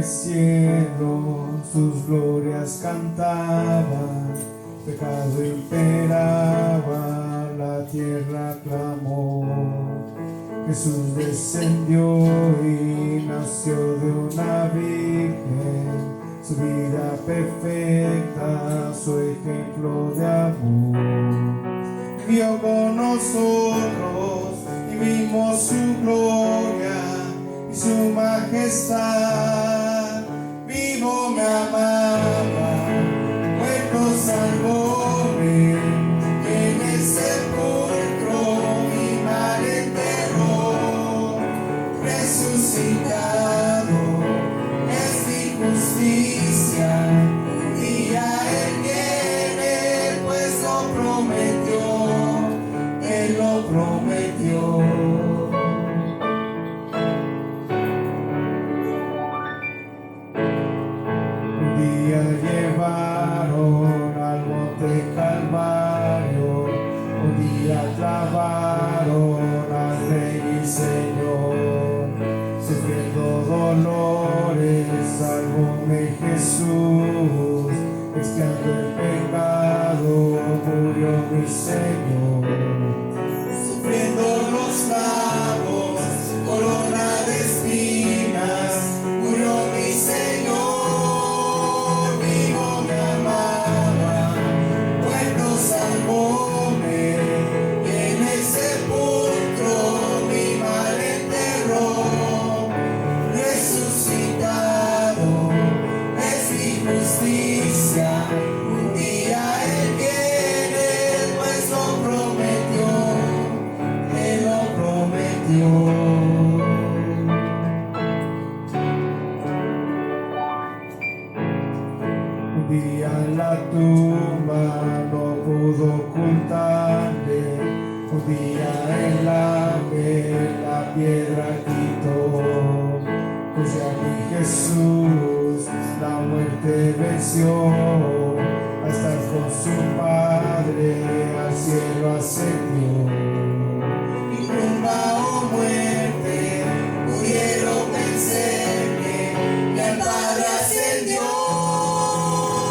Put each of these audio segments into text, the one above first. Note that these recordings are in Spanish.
el cielo sus glorias cantaba, pecado imperaba, la tierra clamó. Jesús descendió y nació de una virgen, su vida perfecta, su ejemplo de amor. Vivió con nosotros y vimos su gloria y su majestad. Vivo me amaba, muerto salvóme, en el sepulcro mi mal enterró. Resucitado es mi justicia, un día Él viene, pues lo prometió, Él lo prometió. Llevaron al monte Calvario, un día clavaron al Rey y Señor, sufriendo dolores, salvóme Jesús, expiando el pecado, murió mi Señor, sufriendo los clavos, corona de espinas, murió mi Señor. Un día Él viene, pues lo prometió, Él lo prometió. Un día en la tumba no pudo ocultarle, un día el ángel la piedra quitó, pues ya mi Jesús la muerte venció, a estar con su Padre al cielo ascendió. Ni tumba o muerte pudieron vencerme, que el Padre ascendió.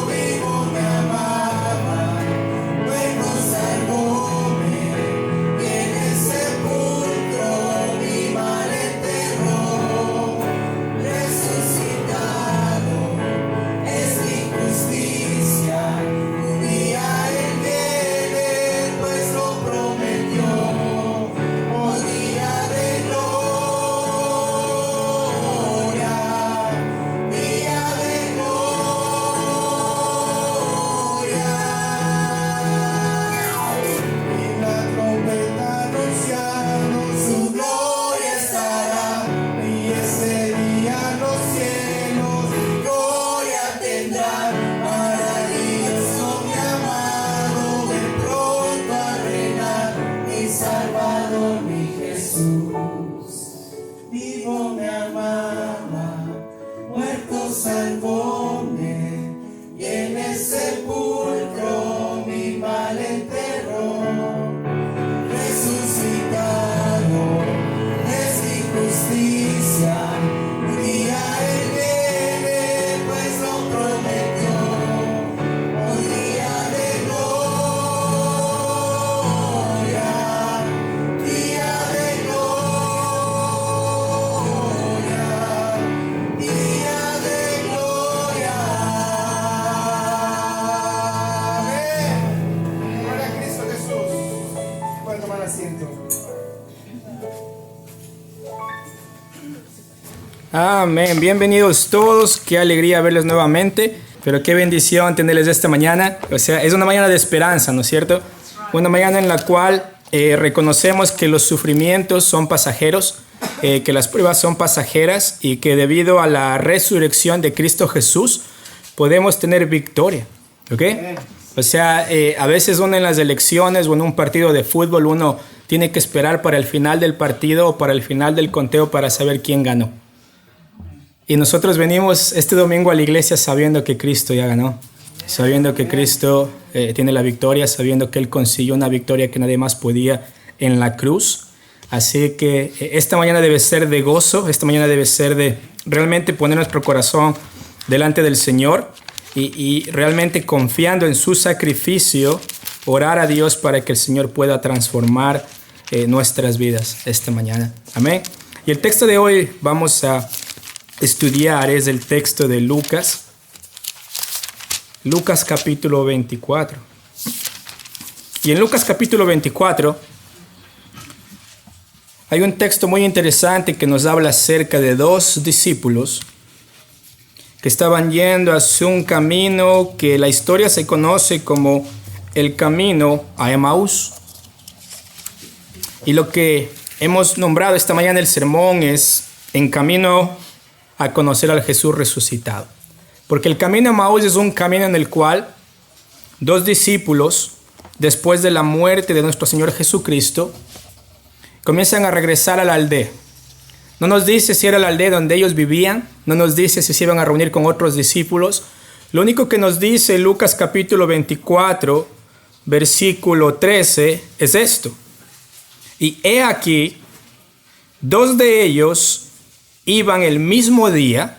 Vivo me amaba, luego salvóme, y en el sepulcro mi mal enterró. Resucitado es mi justicia, un día Él viene, pues lo prometió, oh día de gloria, día de gloria. Y la trompeta anunciando su gloria estará, y ese día los cielos gloria tendrán. Maravilloso mi amado, ven pronto a reinar, mi Salvador, mi Jesús. Vivo me amaba, muerto salvóme, y en el sepulcro mi mal enterró. Resucitado es mi justicia, un día Él viene, pues lo prometió, un día de gloria, día de gloria, día de gloria. Amén. Gloria a Cristo Jesús. Pueden tomar asiento. Amén, bienvenidos todos, qué alegría verles nuevamente, pero qué bendición tenerles esta mañana. O sea, es una mañana de esperanza, ¿no es cierto? Una mañana en la cual reconocemos que los sufrimientos son pasajeros, que las pruebas son pasajeras y que debido a la resurrección de Cristo Jesús podemos tener victoria, ¿ok? O sea, a veces uno en las elecciones o en un partido de fútbol uno tiene que esperar para el final del partido o para el final del conteo para saber quién ganó. Y nosotros venimos este domingo a la iglesia sabiendo que Cristo ya ganó, sabiendo que Cristo tiene la victoria, sabiendo que Él consiguió una victoria que nadie más podía en la cruz. Así que esta mañana debe ser de gozo, esta mañana debe ser de realmente poner nuestro corazón delante del Señor y realmente confiando en su sacrificio, orar a Dios para que el Señor pueda transformar nuestras vidas esta mañana. Amén. Y el texto de hoy vamos a estudiar es el texto de Lucas. Lucas capítulo 24. Y en Lucas capítulo 24 hay un texto muy interesante que nos habla acerca de dos discípulos que estaban yendo hacia un camino que la historia se conoce como el camino a Emaús. Y lo que hemos nombrado esta mañana el sermón es en camino a conocer al Jesús resucitado. Porque el camino a Emaús es un camino en el cual dos discípulos, después de la muerte de nuestro Señor Jesucristo, comienzan a regresar a la aldea. No nos dice si era la aldea donde ellos vivían, no nos dice si se iban a reunir con otros discípulos. Lo único que nos dice Lucas capítulo 24, versículo 13, es esto. Y he aquí, dos de ellos iban el mismo día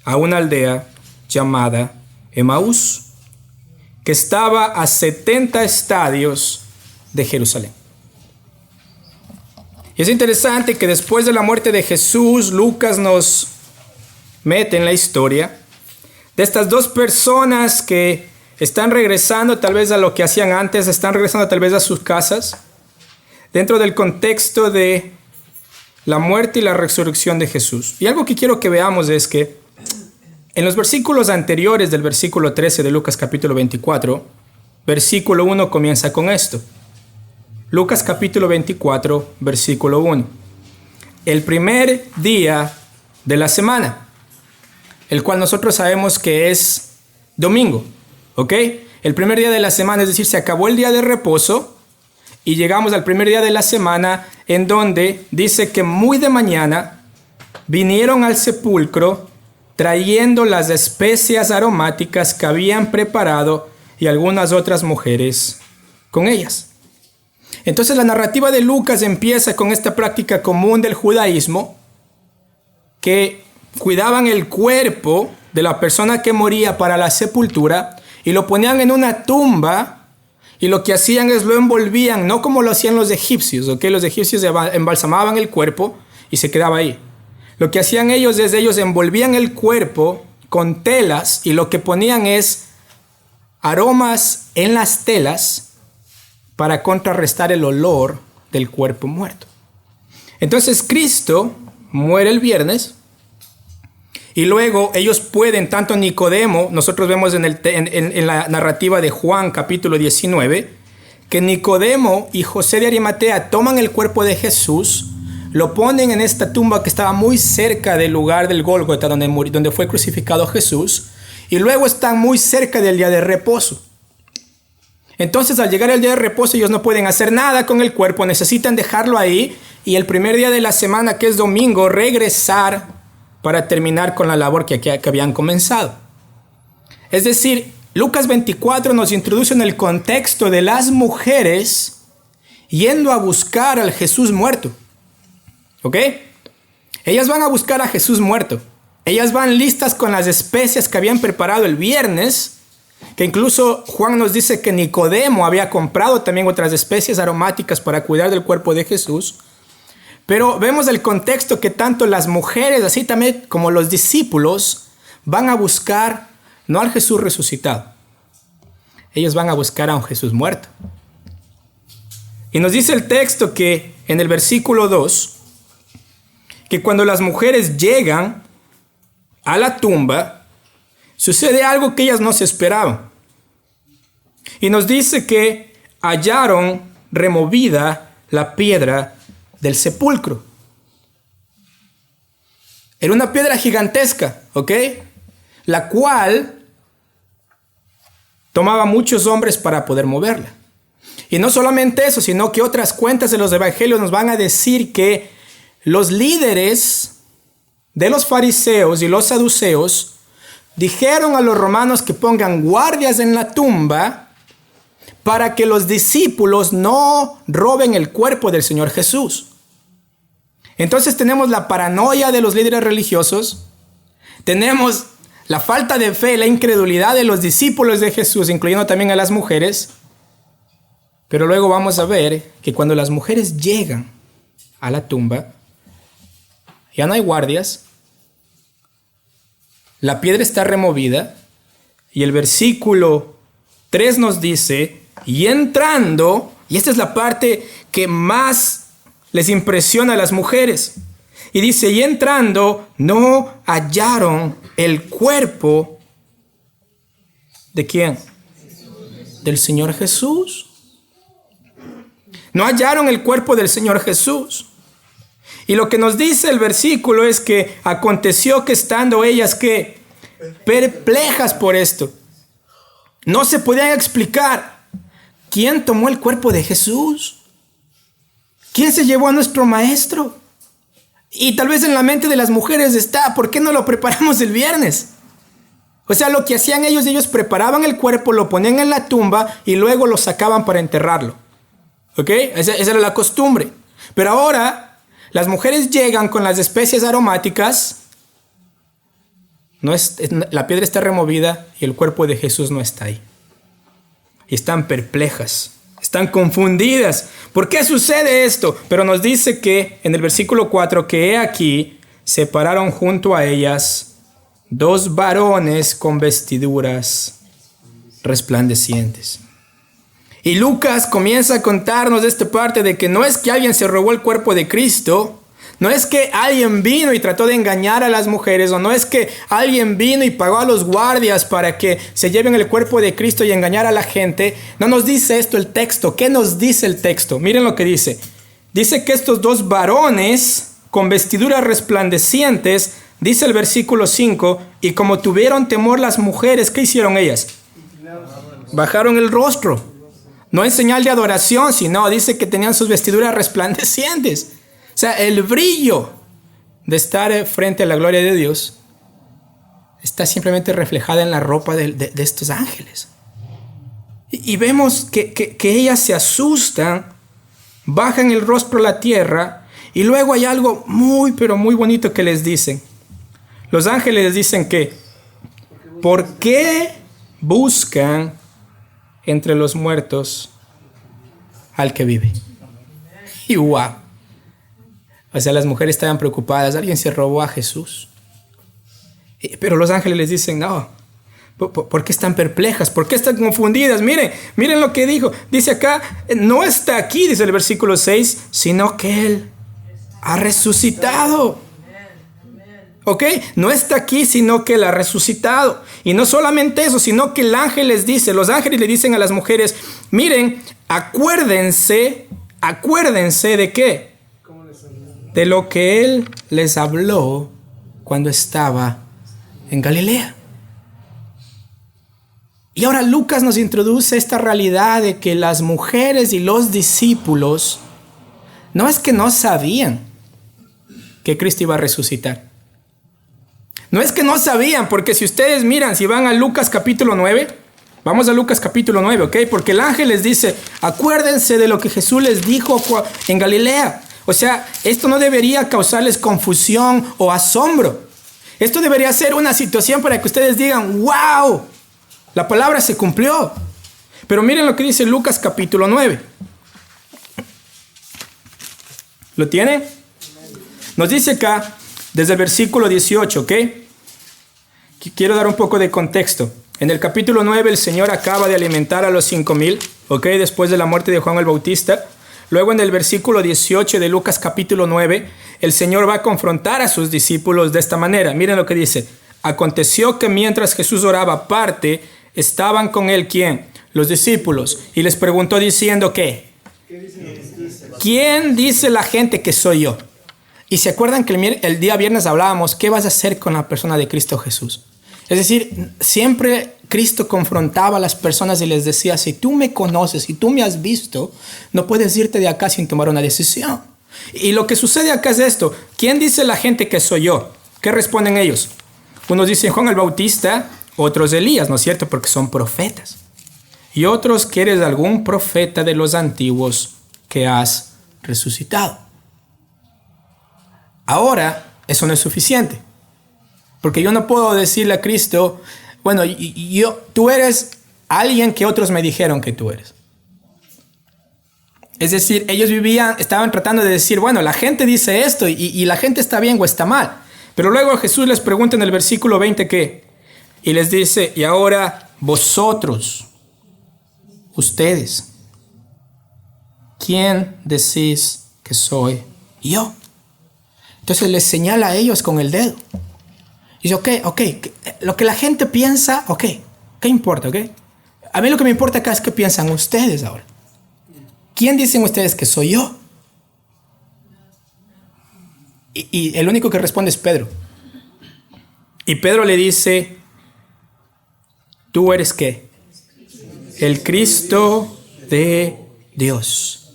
a una aldea llamada Emaús, que estaba a 70 estadios de Jerusalén. Y es interesante que después de la muerte de Jesús, Lucas nos mete en la historia de estas dos personas que están regresando tal vez a lo que hacían antes, están regresando tal vez a sus casas, dentro del contexto de la muerte y la resurrección de Jesús. Y algo que quiero que veamos es que en los versículos anteriores del versículo 13 de Lucas capítulo 24, versículo 1 comienza con esto. Lucas capítulo 24, versículo 1. El primer día de la semana, el cual nosotros sabemos que es domingo, ¿ok? El primer día de la semana, es decir, se acabó el día de reposo y llegamos al primer día de la semana, en donde dice que muy de mañana vinieron al sepulcro trayendo las especias aromáticas que habían preparado y algunas otras mujeres con ellas. Entonces la narrativa de Lucas empieza con esta práctica común del judaísmo, que cuidaban el cuerpo de la persona que moría para la sepultura y lo ponían en una tumba, y lo que hacían es lo envolvían, no como lo hacían los egipcios, ¿ok? Los egipcios embalsamaban el cuerpo y se quedaba ahí. Lo que hacían ellos es ellos envolvían el cuerpo con telas y lo que ponían es aromas en las telas para contrarrestar el olor del cuerpo muerto. Entonces Cristo muere el viernes y luego ellos pueden, tanto Nicodemo, nosotros vemos en la narrativa de Juan capítulo 19, que Nicodemo y José de Arimatea toman el cuerpo de Jesús, lo ponen en esta tumba que estaba muy cerca del lugar del Gólgota donde fue crucificado Jesús, y luego están muy cerca del día de reposo. Entonces al llegar el día de reposo ellos no pueden hacer nada con el cuerpo, necesitan dejarlo ahí y el primer día de la semana, que es domingo, regresar para terminar con la labor que habían comenzado. Es decir, Lucas 24 nos introduce en el contexto de las mujeres yendo a buscar al Jesús muerto. ¿Ok? Ellas van a buscar a Jesús muerto. Ellas van listas con las especias que habían preparado el viernes, que incluso Juan nos dice que Nicodemo había comprado también otras especies aromáticas para cuidar del cuerpo de Jesús. Pero vemos el contexto que tanto las mujeres, así también como los discípulos, van a buscar no al Jesús resucitado. Ellos van a buscar a un Jesús muerto. Y nos dice el texto que en el versículo 2, que cuando las mujeres llegan a la tumba, sucede algo que ellas no se esperaban. Y nos dice que hallaron removida la piedra del sepulcro. Era una piedra gigantesca, ¿ok? La cual tomaba muchos hombres para poder moverla. Y no solamente eso, sino que otras cuentas de los evangelios nos van a decir que los líderes de los fariseos y los saduceos dijeron a los romanos que pongan guardias en la tumba para que los discípulos no roben el cuerpo del Señor Jesús. Entonces tenemos la paranoia de los líderes religiosos, tenemos la falta de fe, la incredulidad de los discípulos de Jesús, incluyendo también a las mujeres. Pero luego vamos a ver que cuando las mujeres llegan a la tumba, ya no hay guardias, la piedra está removida y el versículo 3 nos dice, y entrando, y esta es la parte que más les impresiona a las mujeres, y dice, y entrando no hallaron el cuerpo ¿de quién? Del Señor Jesús. No hallaron el cuerpo del Señor Jesús. Y lo que nos dice el versículo es que aconteció que estando ellas que perplejas por esto, no se podían explicar quién tomó el cuerpo de Jesús, quién se llevó a nuestro maestro. Y tal vez en la mente de las mujeres está, ¿por qué no lo preparamos el viernes? O sea, lo que hacían ellos preparaban el cuerpo, lo ponían en la tumba y luego lo sacaban para enterrarlo. ¿Ok? Esa era la costumbre. Pero ahora las mujeres llegan con las especias aromáticas, la piedra está removida y el cuerpo de Jesús no está ahí. Y están perplejas, están confundidas. ¿Por qué sucede esto? Pero nos dice que en el versículo 4 que he aquí se pararon junto a ellas 2 varones con vestiduras resplandecientes. Y Lucas comienza a contarnos de esta parte de que no es que alguien se robó el cuerpo de Cristo, no es que alguien vino y trató de engañar a las mujeres, o no es que alguien vino y pagó a los guardias para que se lleven el cuerpo de Cristo y engañar a la gente. No nos dice esto el texto. ¿Qué nos dice el texto? Miren lo que dice. Dice que estos 2 varones con vestiduras resplandecientes, dice el versículo 5, y como tuvieron temor las mujeres, ¿qué hicieron ellas? Bajaron el rostro. No en señal de adoración, sino dice que tenían sus vestiduras resplandecientes. O sea, el brillo de estar frente a la gloria de Dios está simplemente reflejada en la ropa de estos ángeles. Y vemos que ellas se asustan, bajan el rostro a la tierra, y luego hay algo muy, pero muy bonito que les dicen. Los ángeles les dicen que, ¿por qué buscan entre los muertos al que vive? Y wow. O sea, las mujeres estaban preocupadas. Alguien se robó a Jesús. Pero los ángeles les dicen, no. ¿Por qué están perplejas? ¿Por qué están confundidas? Miren lo que dijo. Dice acá, no está aquí, dice el versículo 6, sino que Él ha resucitado. ¿Ok? No está aquí, sino que Él ha resucitado. Y no solamente eso, sino que el ángel les dice, los ángeles le dicen a las mujeres, miren, acuérdense ¿de qué? De lo que Él les habló cuando estaba en Galilea. Y ahora Lucas nos introduce esta realidad de que las mujeres y los discípulos no es que no sabían que Cristo iba a resucitar. No es que no sabían, porque si ustedes miran, si van a Lucas capítulo 9, vamos a Lucas capítulo 9, ¿ok? Porque el ángel les dice, acuérdense de lo que Jesús les dijo en Galilea. O sea, esto no debería causarles confusión o asombro. Esto debería ser una situación para que ustedes digan, wow, la palabra se cumplió. Pero miren lo que dice Lucas capítulo 9. ¿Lo tienen? Nos dice acá, desde el versículo 18, ¿ok? Quiero dar un poco de contexto. En el capítulo 9 el Señor acaba de alimentar a los 5,000, ¿ok? Después de la muerte de Juan el Bautista. Luego en el versículo 18 de Lucas capítulo 9, el Señor va a confrontar a sus discípulos de esta manera. Miren lo que dice. Aconteció que mientras Jesús oraba aparte, estaban con él, ¿quién? Los discípulos. Y les preguntó diciendo, ¿qué? ¿Quién dice la gente que soy yo? Y se acuerdan que el día viernes hablábamos, ¿qué vas a hacer con la persona de Cristo Jesús? Es decir, siempre Cristo confrontaba a las personas y les decía, si tú me conoces, si tú me has visto, no puedes irte de acá sin tomar una decisión. Y lo que sucede acá es esto. ¿Quién dice la gente que soy yo? ¿Qué responden ellos? Unos dicen Juan el Bautista, otros Elías, ¿no es cierto? Porque son profetas. Y otros que eres algún profeta de los antiguos que has resucitado. Ahora, eso no es suficiente. Porque yo no puedo decirle a Cristo, bueno, tú eres alguien que otros me dijeron que tú eres. Es decir, ellos estaban tratando de decir, bueno, la gente dice esto y la gente está bien o está mal. Pero luego Jesús les pregunta en el versículo 20 ¿qué? Y les dice, y ahora vosotros, ustedes, ¿quién decís que soy yo? Entonces les señala a ellos con el dedo. Y dice, ok, lo que la gente piensa, ok, ¿qué importa, ok? A mí lo que me importa acá es qué piensan ustedes ahora. ¿Quién dicen ustedes que soy yo? Y el único que responde es Pedro. Y Pedro le dice, ¿tú eres qué? El Cristo de Dios.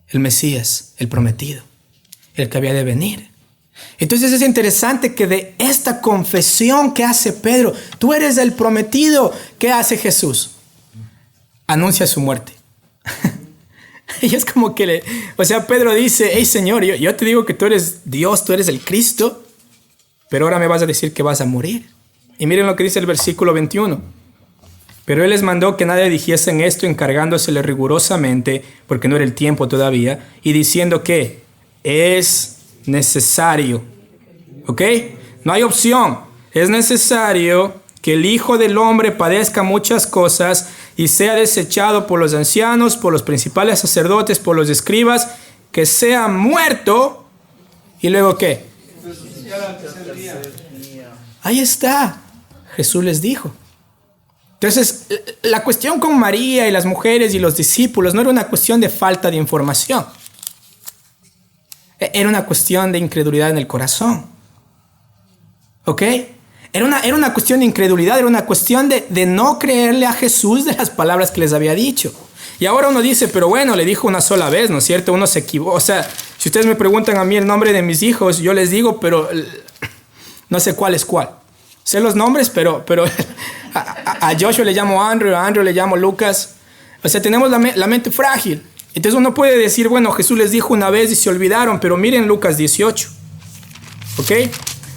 El Mesías, el prometido, el que había de venir. Entonces es interesante que de esta confesión que hace Pedro, tú eres el prometido, ¿qué hace Jesús? Anuncia su muerte. Y es como que Pedro dice, hey Señor, yo te digo que tú eres Dios, tú eres el Cristo, pero ahora me vas a decir que vas a morir. Y miren lo que dice el versículo 21. Pero él les mandó que nadie dijesen esto, encargándosele rigurosamente, porque no era el tiempo todavía, y diciendo que es necesario, ¿ok? No hay opción, es necesario que el Hijo del Hombre padezca muchas cosas y sea desechado por los ancianos, por los principales sacerdotes, por los escribas, que sea muerto, y luego ¿qué? Ahí está, Jesús les dijo. Entonces, la cuestión con María y las mujeres y los discípulos no era una cuestión de falta de información. Era una cuestión de incredulidad en el corazón. ¿Ok? Era una cuestión de incredulidad, era una cuestión de no creerle a Jesús de las palabras que les había dicho. Y ahora uno dice, pero bueno, le dijo una sola vez, ¿no es cierto? Uno se equivocó. O sea, si ustedes me preguntan a mí el nombre de mis hijos, yo les digo, pero no sé cuál es cuál. Sé los nombres, pero a Joshua le llamo Andrew, a Andrew le llamo Lucas. O sea, tenemos la mente frágil. Entonces uno puede decir, bueno, Jesús les dijo una vez y se olvidaron, pero miren Lucas 18. ¿Ok?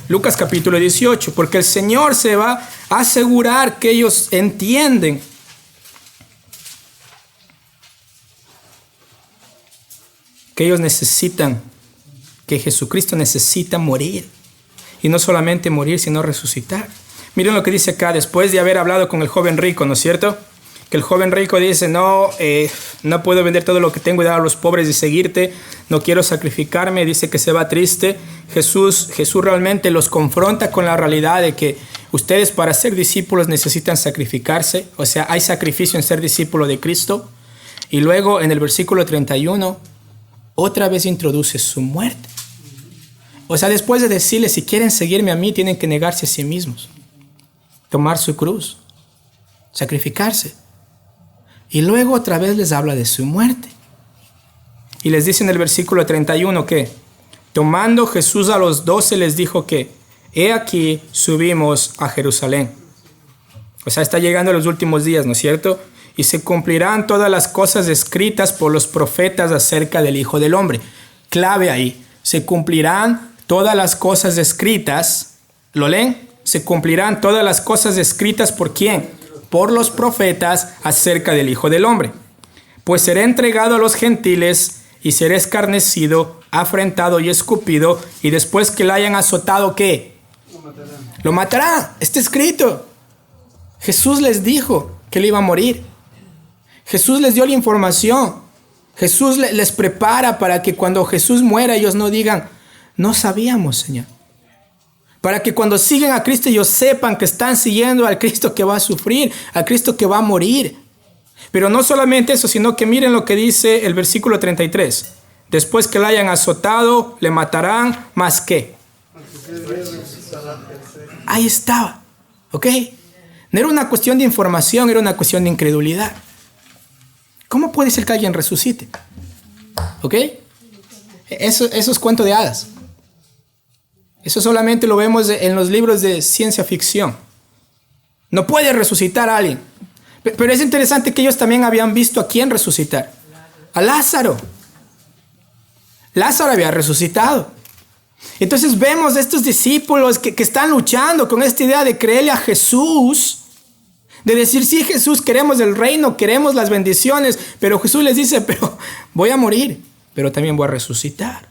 Lucas capítulo 18, porque el Señor se va a asegurar que ellos entienden. Que ellos necesitan, que Jesucristo necesita morir. Y no solamente morir, sino resucitar. Miren lo que dice acá, después de haber hablado con el joven rico, ¿no es cierto? Que el joven rico dice, no puedo vender todo lo que tengo y dar a los pobres y seguirte. No quiero sacrificarme. Dice que se va triste. Jesús realmente los confronta con la realidad de que ustedes para ser discípulos necesitan sacrificarse. O sea, hay sacrificio en ser discípulo de Cristo. Y luego en el versículo 31, otra vez introduce su muerte. O sea, después de decirles, si quieren seguirme a mí, tienen que negarse a sí mismos. Tomar su cruz. Sacrificarse. Y luego otra vez les habla de su muerte. Y les dice en el versículo 31 que, tomando Jesús a los 12, les dijo que, he aquí subimos a Jerusalén. O sea, está llegando los últimos días, ¿no es cierto? Y se cumplirán todas las cosas escritas por los profetas acerca del Hijo del Hombre. Clave ahí. Se cumplirán todas las cosas escritas. ¿Lo leen? Se cumplirán todas las cosas escritas ¿por quién? Por los profetas acerca del Hijo del Hombre. Pues será entregado a los gentiles y será escarnecido, afrentado y escupido, y después que le hayan azotado, ¿qué? Lo matará. Está escrito. Jesús les dijo que él iba a morir. Jesús les dio la información. Jesús les prepara para que cuando Jesús muera ellos no digan, no sabíamos, Señor. Para que cuando siguen a Cristo ellos sepan que están siguiendo al Cristo que va a sufrir, al Cristo que va a morir. Pero no solamente eso, sino que miren lo que dice el versículo 33. Después que le hayan azotado, le matarán, ¿más qué? Ahí estaba, ¿ok? No era una cuestión de información, era una cuestión de incredulidad. ¿Cómo puede ser que alguien resucite? ¿Ok? Eso es cuento de hadas. Eso solamente lo vemos en los libros de ciencia ficción. No puede resucitar a alguien. Pero es interesante que ellos también habían visto a quién resucitar. A Lázaro. Lázaro había resucitado. Entonces vemos estos discípulos que están luchando con esta idea de creerle a Jesús, de decir, sí, Jesús, queremos el reino, queremos las bendiciones, pero Jesús les dice, pero voy a morir, pero también voy a resucitar.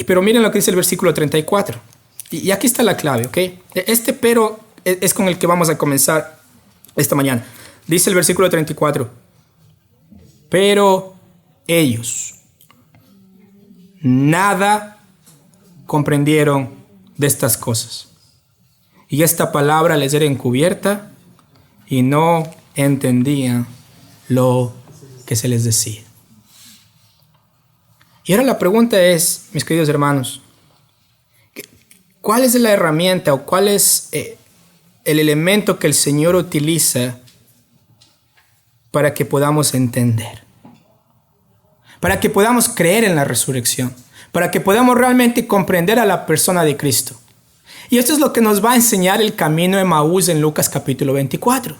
Pero miren lo que dice el versículo 34. Y aquí está la clave, ¿ok? Este pero es con el que vamos a comenzar esta mañana. Dice el versículo 34. Pero ellos nada comprendieron de estas cosas. Y esta palabra les era encubierta y no entendían lo que se les decía. Y ahora la pregunta es, mis queridos hermanos, ¿cuál es la herramienta o cuál es el elemento que el Señor utiliza para que podamos entender? Para que podamos creer en la resurrección, para que podamos realmente comprender a la persona de Cristo. Y esto es lo que nos va a enseñar el camino de Emaús en Lucas capítulo 24.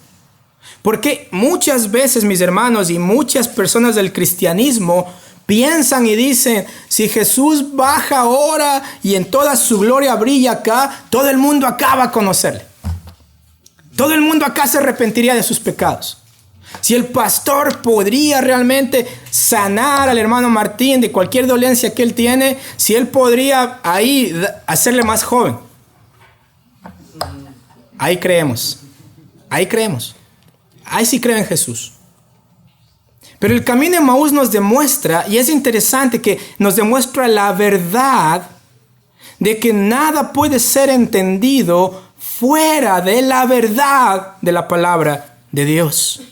Porque muchas veces, mis hermanos, y muchas personas del cristianismo piensan y dicen, si Jesús baja ahora y en toda su gloria brilla acá, todo el mundo acá va a conocerle. Todo el mundo acá se arrepentiría de sus pecados. Si el pastor podría realmente sanar al hermano Martín de cualquier dolencia que él tiene, si él podría ahí hacerle más joven. Ahí creemos. Ahí creemos. Ahí sí creo en Jesús. Pero el camino de Emaús nos demuestra, y es interesante que nos demuestra la verdad de que nada puede ser entendido fuera de la verdad de la palabra de Dios.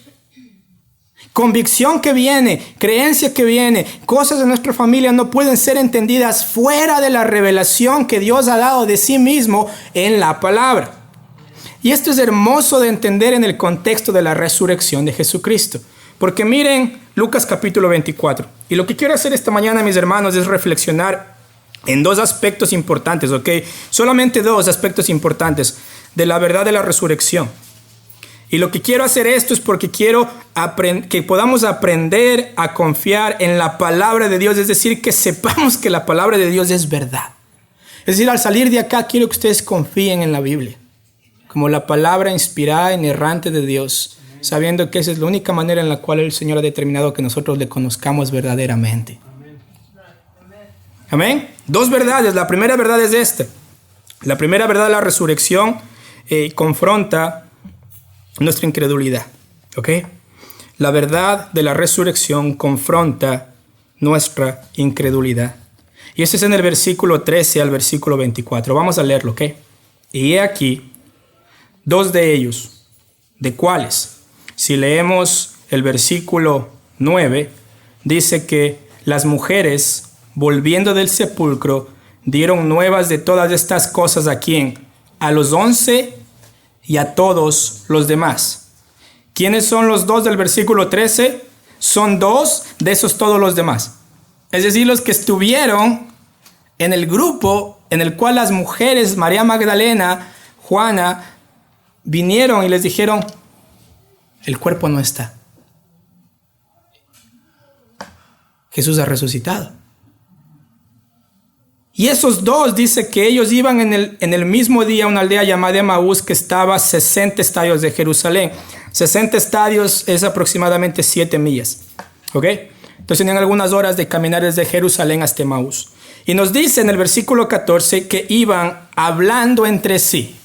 Convicción que viene, creencia que viene, cosas de nuestra familia no pueden ser entendidas fuera de la revelación que Dios ha dado de sí mismo en la palabra. Y esto es hermoso de entender en el contexto de la resurrección de Jesucristo. Porque miren Lucas capítulo 24. Y lo que quiero hacer esta mañana, mis hermanos, es reflexionar en dos aspectos importantes, ¿ok? Solamente dos aspectos importantes de la verdad de la resurrección. Y lo que quiero hacer esto es porque quiero que podamos aprender a confiar en la palabra de Dios. Es decir, que sepamos que la palabra de Dios es verdad. Es decir, al salir de acá quiero que ustedes confíen en la Biblia como la palabra inspirada, inerrante de Dios, sabiendo que esa es la única manera en la cual el Señor ha determinado que nosotros le conozcamos verdaderamente. Amén. Dos verdades. La primera verdad es esta. La primera verdad de la resurrección confronta nuestra incredulidad. ¿Ok? La verdad de la resurrección confronta nuestra incredulidad. Y eso es en el versículo 13 al versículo 24. Vamos a leerlo, ¿ok? Y he aquí dos de ellos, ¿de cuáles? Si leemos el versículo 9, dice que las mujeres, volviendo del sepulcro, dieron nuevas de todas estas cosas ¿a quién? A los 11 y a todos los demás. ¿Quiénes son los dos del versículo 13? Son dos de esos todos los demás. Es decir, los que estuvieron en el grupo en el cual las mujeres, María Magdalena, Juana, vinieron y les dijeron, el cuerpo no está. Jesús ha resucitado. Y esos dos dice que ellos iban en el mismo día a una aldea llamada Emaús que estaba a 60 estadios de Jerusalén. 60 estadios es aproximadamente 7 millas. ¿Ok? Entonces tenían algunas horas de caminar desde Jerusalén hasta Emaús. Y nos dice en el versículo 14 que iban hablando entre sí.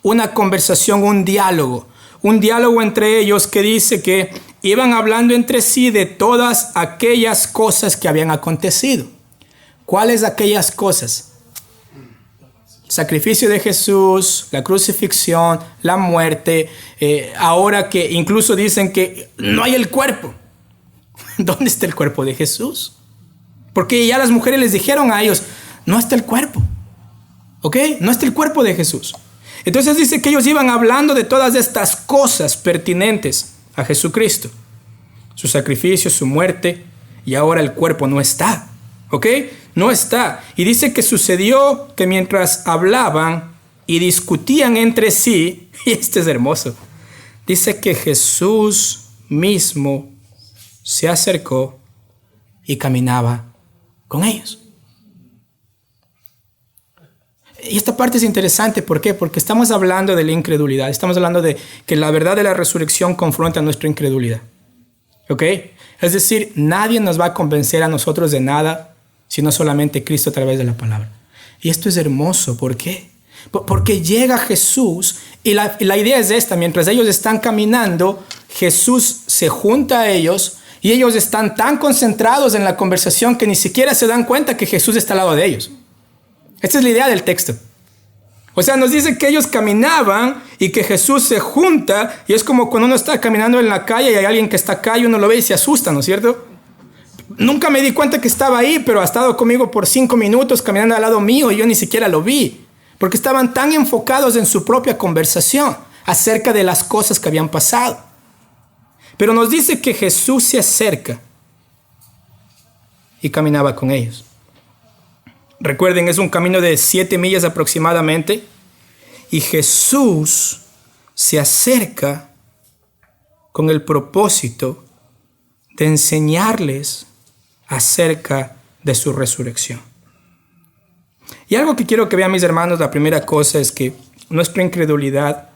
Una conversación, un diálogo entre ellos que dice que iban hablando entre sí de todas aquellas cosas que habían acontecido. ¿Cuáles aquellas cosas? El sacrificio de Jesús, la crucifixión, la muerte, ahora que incluso dicen que no hay el cuerpo. ¿Dónde está el cuerpo de Jesús? Porque ya las mujeres les dijeron a ellos, no está el cuerpo. ¿Ok? No está el cuerpo de Jesús. Entonces dice que ellos iban hablando de todas estas cosas pertinentes a Jesucristo. Su sacrificio, su muerte, y ahora el cuerpo no está. ¿Ok? No está. Y dice que sucedió que mientras hablaban y discutían entre sí, y este es hermoso, dice que Jesús mismo se acercó y caminaba con ellos. Y esta parte es interesante, ¿por qué? Porque estamos hablando de la incredulidad, estamos hablando de que la verdad de la resurrección confronta nuestra incredulidad. ¿Ok? Es decir, nadie nos va a convencer a nosotros de nada, sino solamente Cristo a través de la palabra. Y esto es hermoso, ¿por qué? Porque llega Jesús y la idea es esta: mientras ellos están caminando, Jesús se junta a ellos y ellos están tan concentrados en la conversación que ni siquiera se dan cuenta que Jesús está al lado de ellos. Esta es la idea del texto. O sea, nos dice que ellos caminaban y que Jesús se junta, y es como cuando uno está caminando en la calle y hay alguien que está acá y uno lo ve y se asusta, ¿no es cierto? Nunca me di cuenta que estaba ahí, pero ha estado conmigo por 5 minutos caminando al lado mío y yo ni siquiera lo vi, porque estaban tan enfocados en su propia conversación acerca de las cosas que habían pasado. Pero nos dice que Jesús se acerca y caminaba con ellos. Recuerden, es un camino de 7 millas aproximadamente, y Jesús se acerca con el propósito de enseñarles acerca de su resurrección. Y algo que quiero que vean, mis hermanos, la primera cosa es que nuestra incredulidad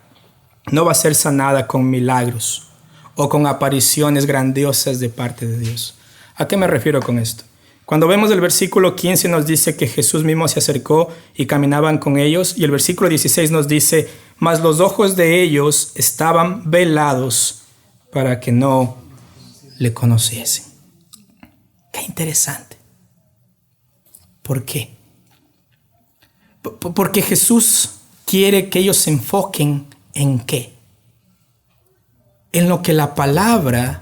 no va a ser sanada con milagros o con apariciones grandiosas de parte de Dios. ¿A qué me refiero con esto? Cuando vemos el versículo 15 nos dice que Jesús mismo se acercó y caminaban con ellos, y el versículo 16 nos dice: mas los ojos de ellos estaban velados para que no le conociesen. Qué interesante. ¿Por qué? Porque Jesús quiere que ellos se enfoquen ¿en qué? En lo que la palabra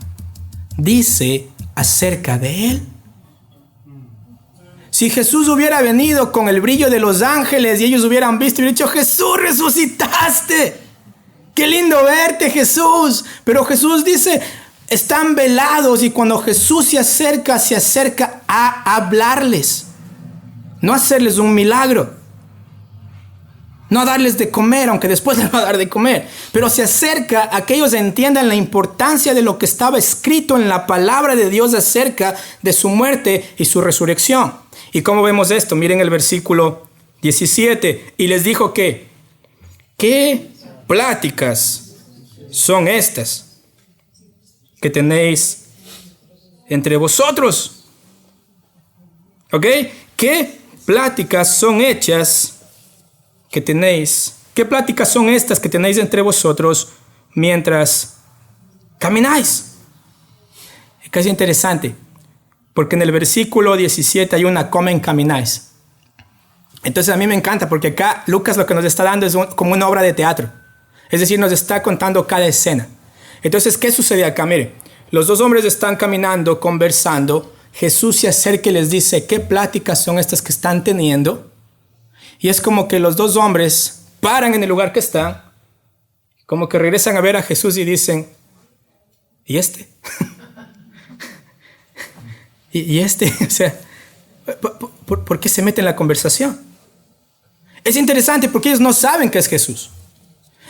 dice acerca de Él. Si Jesús hubiera venido con el brillo de los ángeles y ellos hubieran visto y dicho: Jesús, resucitaste, qué lindo verte, Jesús. Pero Jesús dice: están velados, y cuando Jesús se acerca a hablarles, no a hacerles un milagro, no a darles de comer, aunque después les va a dar de comer, pero se acerca a que ellos entiendan la importancia de lo que estaba escrito en la palabra de Dios acerca de su muerte y su resurrección. ¿Y cómo vemos esto? Miren el versículo 17. Y les dijo que, ¿qué pláticas son estas que tenéis entre vosotros? ¿Ok? ¿Qué pláticas son hechas que tenéis? ¿Qué pláticas son estas que tenéis entre vosotros mientras camináis? Es casi interesante, porque en el versículo 17 hay una comen camináis. Entonces a mí me encanta, porque acá Lucas lo que nos está dando es como una obra de teatro. Es decir, nos está contando cada escena. Entonces, ¿qué sucede acá? Mire, los dos hombres están caminando, conversando. Jesús se acerca y les dice: ¿qué pláticas son estas que están teniendo? Y es como que los dos hombres paran en el lugar que están, como que regresan a ver a Jesús y dicen: ¿y este? ¿Y este? O sea, ¿por qué se mete en la conversación? Es interesante porque ellos no saben que es Jesús.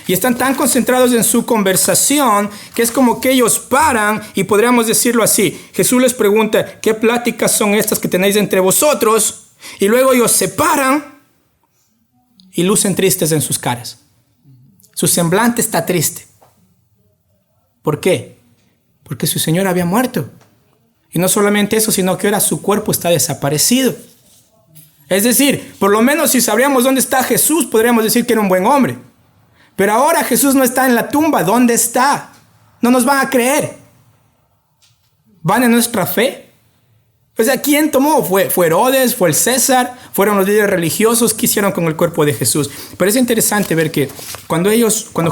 Y están tan concentrados en su conversación que es como que ellos paran, y podríamos decirlo así. Jesús les pregunta: ¿qué pláticas son estas que tenéis entre vosotros? Y luego ellos se paran y lucen tristes en sus caras. Su semblante está triste. ¿Por qué? Porque su Señor había muerto. Y no solamente eso, sino que ahora su cuerpo está desaparecido. Es decir, por lo menos si sabríamos dónde está Jesús, podríamos decir que era un buen hombre. Pero ahora Jesús no está en la tumba. ¿Dónde está? No nos van a creer. ¿Van en nuestra fe? O sea, ¿quién tomó? ¿Fue Herodes? ¿Fue el César? ¿Fueron los líderes religiosos? ¿Qué hicieron con el cuerpo de Jesús? Pero es interesante ver que cuando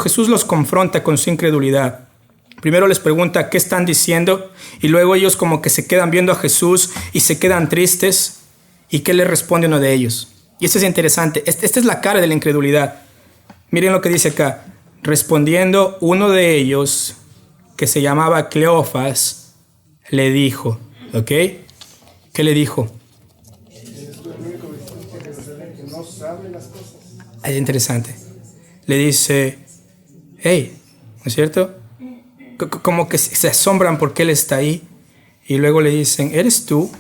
Jesús los confronta con su incredulidad, primero les pregunta qué están diciendo, y luego ellos como que se quedan viendo a Jesús y se quedan tristes. ¿Y qué le responde uno de ellos? Y esto es interesante. Esta es la cara de la incredulidad. Miren lo que dice acá. Respondiendo uno de ellos, que se llamaba Cleofas, le dijo, ¿ok? ¿Qué le dijo? Es interesante. Le dice: hey, ¿no es cierto? Como que se asombran porque él está ahí. Y luego le dicen: ¿eres tú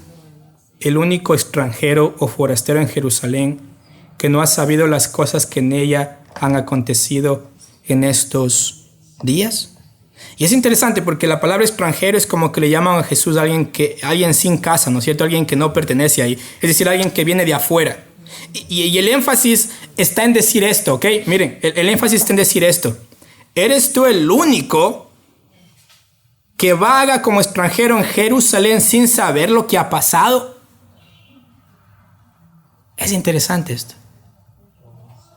el único extranjero o forastero en Jerusalén que no has sabido las cosas que en ella han acontecido en estos días? Y es interesante porque la palabra extranjero es como que le llaman a Jesús a alguien sin casa, ¿no es cierto? Alguien que no pertenece ahí. Es decir, alguien que viene de afuera. Y el énfasis está en decir esto, ¿ok? Miren, el énfasis está en decir esto. ¿Eres tú el único que vaga como extranjero en Jerusalén sin saber lo que ha pasado? Es interesante esto.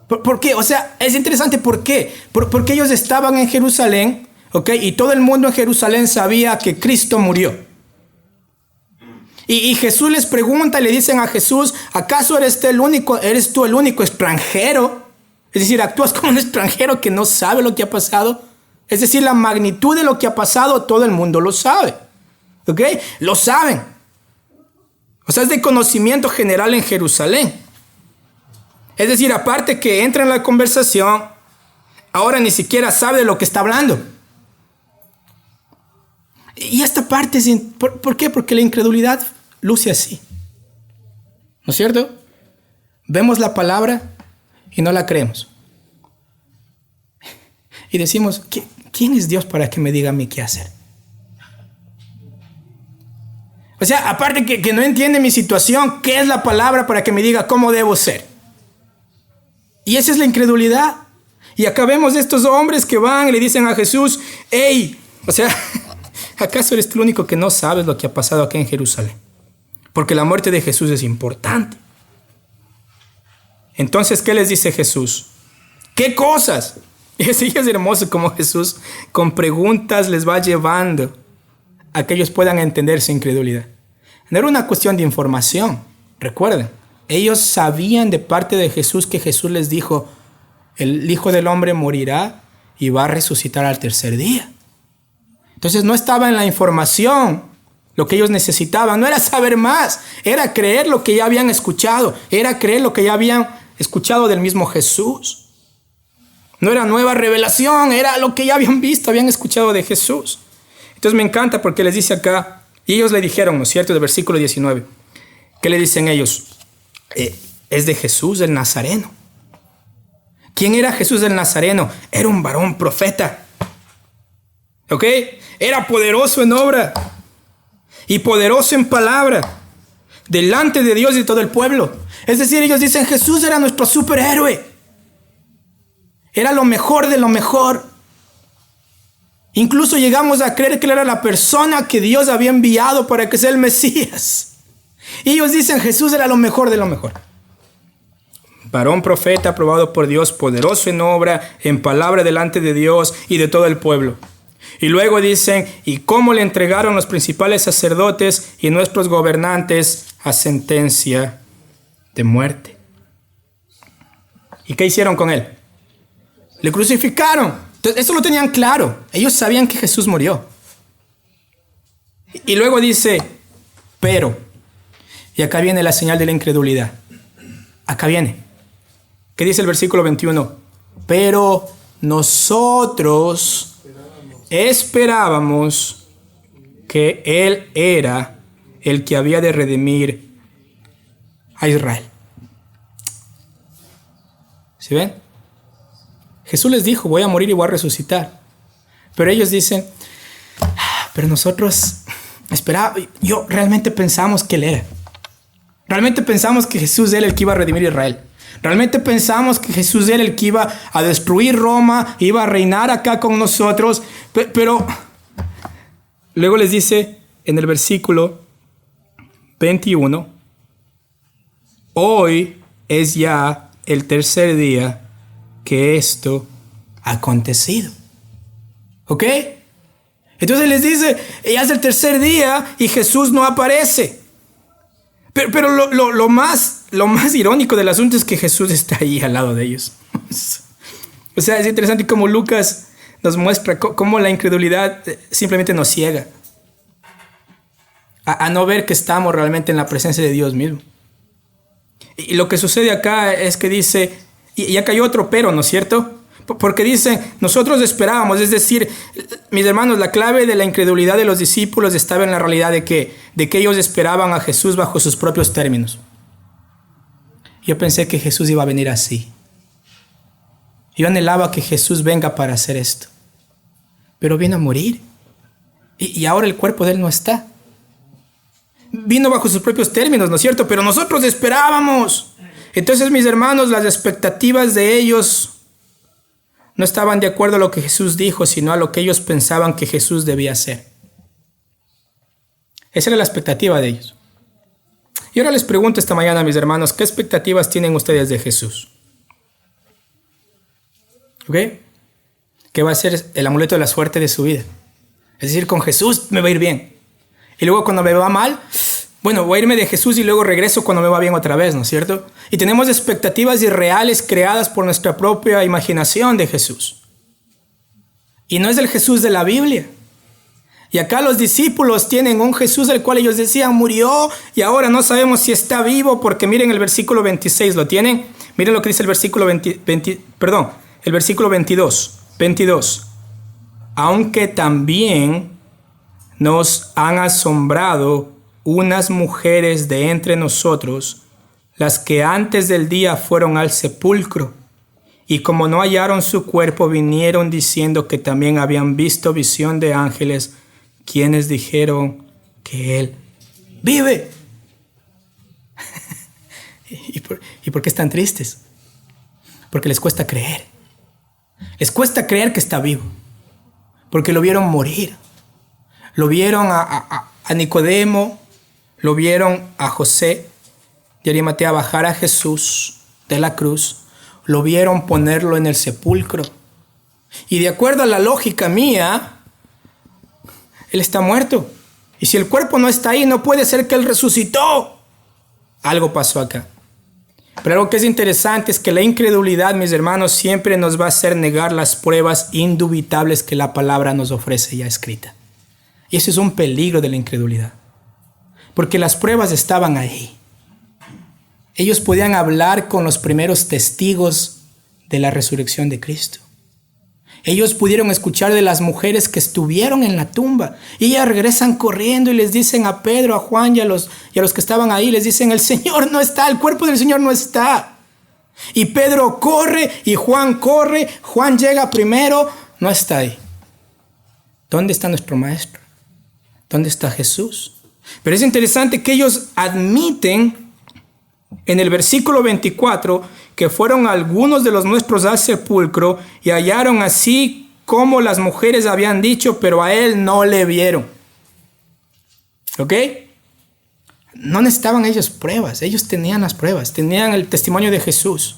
¿Por qué? O sea, es interesante ¿por qué? Porque ellos estaban en Jerusalén, ¿ok? Y todo el mundo en Jerusalén sabía que Cristo murió. Y Jesús les pregunta y le dicen a Jesús, ¿acaso eres tú el único extranjero? Es decir, actúas como un extranjero que no sabe lo que ha pasado. Es decir, la magnitud de lo que ha pasado, todo el mundo lo sabe. ¿Ok? Lo saben. O sea, es de conocimiento general en Jerusalén. Es decir, aparte que entra en la conversación, ahora ni siquiera sabe de lo que está hablando. Y esta parte, ¿por qué? Porque la incredulidad luce así. ¿No es cierto? Vemos la palabra y no la creemos. Y decimos, ¿quién es Dios para que me diga a mí qué hacer? O sea, aparte que no entiende mi situación, ¿qué es la palabra para que me diga cómo debo ser? Y esa es la incredulidad. Y acá vemos estos hombres que van y le dicen a Jesús, ¡hey! O sea, ¿acaso eres tú el único que no sabes lo que ha pasado aquí en Jerusalén? Porque la muerte de Jesús es importante. Entonces, ¿qué les dice Jesús? ¿Qué cosas? Y es hermoso como Jesús con preguntas les va llevando a que ellos puedan entender su incredulidad. No era una cuestión de información. Recuerden, ellos sabían de parte de Jesús que Jesús les dijo, el Hijo del Hombre morirá y va a resucitar al tercer día. Entonces no estaba en la información lo que ellos necesitaban. No era saber más, era creer lo que ya habían escuchado. Era creer lo que ya habían escuchado del mismo Jesús. No era nueva revelación, era lo que ya habían visto, habían escuchado de Jesús. Entonces me encanta porque les dice acá, y ellos le dijeron, ¿no es cierto?, del versículo 19, ¿qué le dicen ellos? Es de Jesús el Nazareno. ¿Quién era Jesús el Nazareno? Era un varón profeta. ¿Ok? Era poderoso en obra y poderoso en palabra delante de Dios y todo el pueblo. Es decir, ellos dicen, Jesús era nuestro superhéroe. Era lo mejor de lo mejor. Incluso llegamos a creer que él era la persona que Dios había enviado para que sea el Mesías. Y ellos dicen, Jesús era lo mejor de lo mejor. Varón profeta aprobado por Dios, poderoso en obra, en palabra delante de Dios y de todo el pueblo. Y luego dicen, ¿y cómo le entregaron los principales sacerdotes y nuestros gobernantes a sentencia de muerte? ¿Y qué hicieron con él? Le crucificaron. Entonces, eso lo tenían claro. Ellos sabían que Jesús murió. Y luego dice, pero, y acá viene la señal de la incredulidad. Acá viene. ¿Qué dice el versículo 21? Pero nosotros esperábamos que Él era el que había de redimir a Israel. ¿Sí ven? Jesús les dijo, voy a morir y voy a resucitar. Pero ellos dicen, pero nosotros realmente pensamos que Él era. Realmente pensamos que Jesús era el que iba a redimir a Israel. Realmente pensamos que Jesús era el que iba a destruir Roma, iba a reinar acá con nosotros. Pero luego les dice en el versículo 21, hoy es ya el tercer día que esto ha acontecido. ¿Ok? Entonces les dice, ya es el tercer día y Jesús no aparece. Pero lo más irónico del asunto es que Jesús está ahí al lado de ellos. O sea, es interesante cómo Lucas nos muestra cómo la incredulidad simplemente nos ciega a no ver que estamos realmente en la presencia de Dios mismo. Y lo que sucede acá es que dice, y acá hay otro pero, ¿no es cierto? Porque dicen, nosotros esperábamos, es decir, mis hermanos, la clave de la incredulidad de los discípulos estaba en la realidad de que ellos esperaban a Jesús bajo sus propios términos. Yo pensé que Jesús iba a venir así. Yo anhelaba que Jesús venga para hacer esto. Pero vino a morir. Y ahora el cuerpo de Él no está. Vino bajo sus propios términos, ¿no es cierto? Pero nosotros esperábamos. Entonces, mis hermanos, las expectativas de ellos no estaban de acuerdo a lo que Jesús dijo, sino a lo que ellos pensaban que Jesús debía hacer. Esa era la expectativa de ellos. Y ahora les pregunto esta mañana, mis hermanos, ¿qué expectativas tienen ustedes de Jesús? ¿Ok? ¿Qué va a ser el amuleto de la suerte de su vida? Es decir, con Jesús me va a ir bien. Y luego cuando me va mal, bueno, voy a irme de Jesús y luego regreso cuando me va bien otra vez, ¿no es cierto? Y tenemos expectativas irreales creadas por nuestra propia imaginación de Jesús. Y no es el Jesús de la Biblia. Y acá los discípulos tienen un Jesús del cual ellos decían murió y ahora no sabemos si está vivo, porque miren el versículo 26, ¿lo tienen? Miren lo que dice el versículo el versículo 22. Aunque también nos han asombrado unas mujeres de entre nosotros, las que antes del día fueron al sepulcro, y como no hallaron su cuerpo, vinieron diciendo que también habían visto visión de ángeles, quienes dijeron que Él vive. ¿Y por qué están tristes? Porque les cuesta creer. Les cuesta creer que está vivo. Porque lo vieron morir. Lo vieron a Nicodemo, lo vieron a José de Arimatea bajar a Jesús de la cruz, lo vieron ponerlo en el sepulcro. Y de acuerdo a la lógica mía, Él está muerto. Y si el cuerpo no está ahí, no puede ser que Él resucitó. Algo pasó acá. Pero algo que es interesante es que la incredulidad, mis hermanos, siempre nos va a hacer negar las pruebas indubitables que la palabra nos ofrece ya escrita. Y eso es un peligro de la incredulidad. Porque las pruebas estaban ahí. Ellos podían hablar con los primeros testigos de la resurrección de Cristo. Ellos pudieron escuchar de las mujeres que estuvieron en la tumba. Y ellas regresan corriendo y les dicen a Pedro, a Juan y a los que estaban ahí, les dicen, el Señor no está, el cuerpo del Señor no está. Y Pedro corre y Juan corre, Juan llega primero, no está ahí. ¿Dónde está nuestro maestro? ¿Dónde está Jesús? Pero es interesante que ellos admiten en el versículo 24 que fueron algunos de los nuestros al sepulcro y hallaron así como las mujeres habían dicho, pero a Él no le vieron. ¿Ok? No necesitaban ellos pruebas, ellos tenían las pruebas, tenían el testimonio de Jesús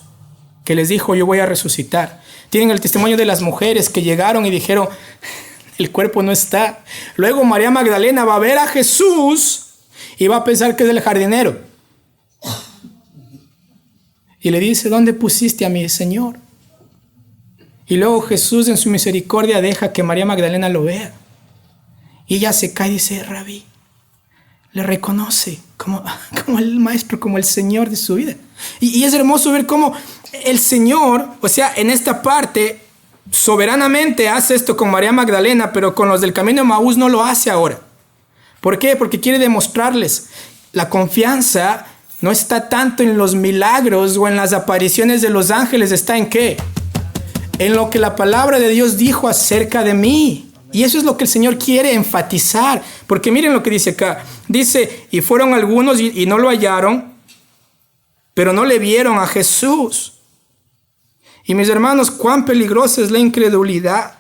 que les dijo yo voy a resucitar. Tienen el testimonio de las mujeres que llegaron y dijeron el cuerpo no está. Luego María Magdalena va a ver a Jesús y va a pensar que es el jardinero. Y le dice, ¿dónde pusiste a mi Señor? Y luego Jesús en su misericordia deja que María Magdalena lo vea. Y ella se cae y dice, Rabí, le reconoce como el maestro, como el Señor de su vida. Y es hermoso ver cómo el Señor, o sea, en esta parte, soberanamente hace esto con María Magdalena, pero con los del camino de Maús no lo hace ahora. ¿Por qué? Porque quiere demostrarles la confianza. No está tanto en los milagros o en las apariciones de los ángeles. ¿Está en qué? En lo que la palabra de Dios dijo acerca de mí. Y eso es lo que el Señor quiere enfatizar. Porque miren lo que dice acá. Dice, y fueron algunos y no lo hallaron, pero no le vieron a Jesús. Y mis hermanos, cuán peligrosa es la incredulidad.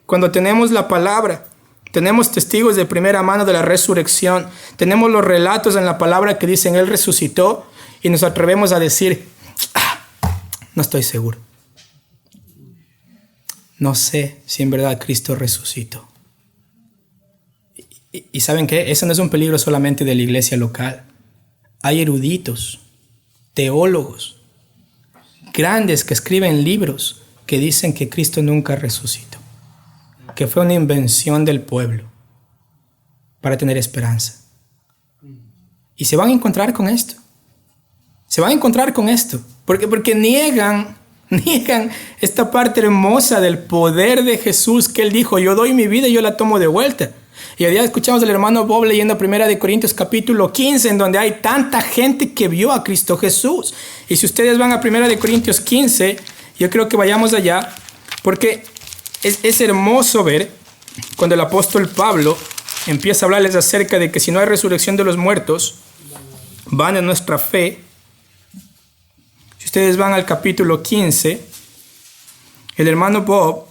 Cuando tenemos la palabra. Tenemos testigos de primera mano de la resurrección. Tenemos los relatos en la palabra que dicen Él resucitó y nos atrevemos a decir, no estoy seguro. No sé si en verdad Cristo resucitó. ¿Y saben qué? Ese no es un peligro solamente de la iglesia local. Hay eruditos, teólogos, grandes que escriben libros que dicen que Cristo nunca resucitó. Que fue una invención del pueblo para tener esperanza. Y se van a encontrar con esto. Se van a encontrar con esto. Porque niegan esta parte hermosa del poder de Jesús que Él dijo, yo doy mi vida y yo la tomo de vuelta. Y hoy día escuchamos al hermano Bob leyendo 1 Corintios capítulo 15, en donde hay tanta gente que vio a Cristo Jesús. Y si ustedes van a 1 Corintios 15, yo creo que vayamos allá, porque es hermoso ver cuando el apóstol Pablo empieza a hablarles acerca de que si no hay resurrección de los muertos, van en nuestra fe. Si ustedes van al capítulo 15, el hermano Bob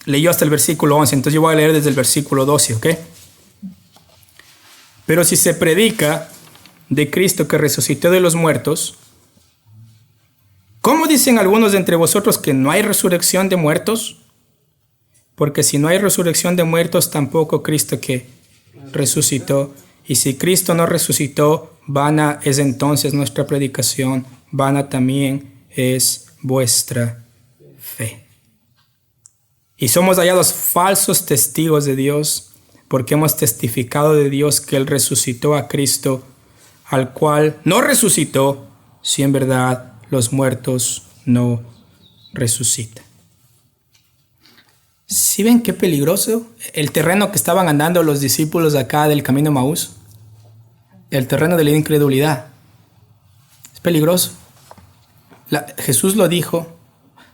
leyó hasta el versículo 11, entonces yo voy a leer desde el versículo 12, ¿ok? Pero si se predica de Cristo que resucitó de los muertos, ¿cómo dicen algunos de entre vosotros que no hay resurrección de muertos? Porque si no hay resurrección de muertos, tampoco Cristo que resucitó. Y si Cristo no resucitó, vana es entonces nuestra predicación, vana también es vuestra fe. Y somos hallados falsos testigos de Dios, porque hemos testificado de Dios que Él resucitó a Cristo, al cual no resucitó, si en verdad los muertos no resucitan. ¿Sí ven qué peligroso el terreno que estaban andando los discípulos acá del camino de Maús? El terreno de la incredulidad. Es peligroso. Jesús lo dijo.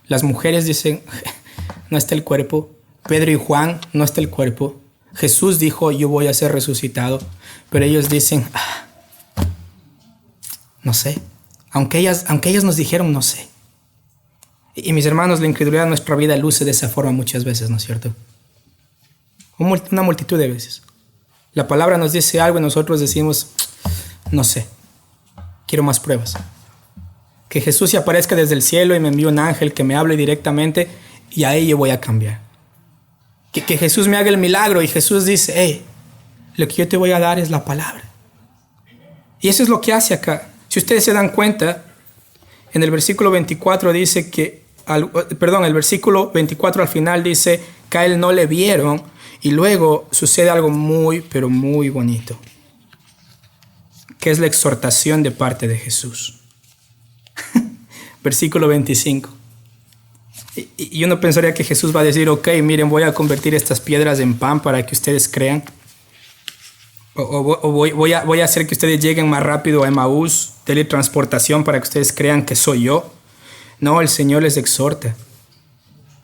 Las mujeres dicen, no está el cuerpo. Pedro y Juan, no está el cuerpo. Jesús dijo, yo voy a ser resucitado. Pero ellos dicen, no sé. Aunque ellos nos dijeron, no sé. Y mis hermanos, la incredulidad de nuestra vida luce de esa forma muchas veces, ¿no es cierto? Una multitud de veces. La palabra nos dice algo y nosotros decimos, no sé, quiero más pruebas. Que Jesús se aparezca desde el cielo y me envíe un ángel que me hable directamente y ahí yo voy a cambiar. Que Jesús me haga el milagro y Jesús dice, hey, lo que yo te voy a dar es la palabra. Y eso es lo que hace acá. Si ustedes se dan cuenta, en el versículo 24 dice que, el versículo 24 al final dice que a él no le vieron y luego sucede algo muy, pero muy bonito, que es la exhortación de parte de Jesús. Versículo 25. Y uno pensaría que Jesús va a decir, ok, miren, voy a convertir estas piedras en pan para que ustedes crean. O voy a hacer que ustedes lleguen más rápido a Emaús, teletransportación para que ustedes crean que soy yo. No, el Señor les exhorta.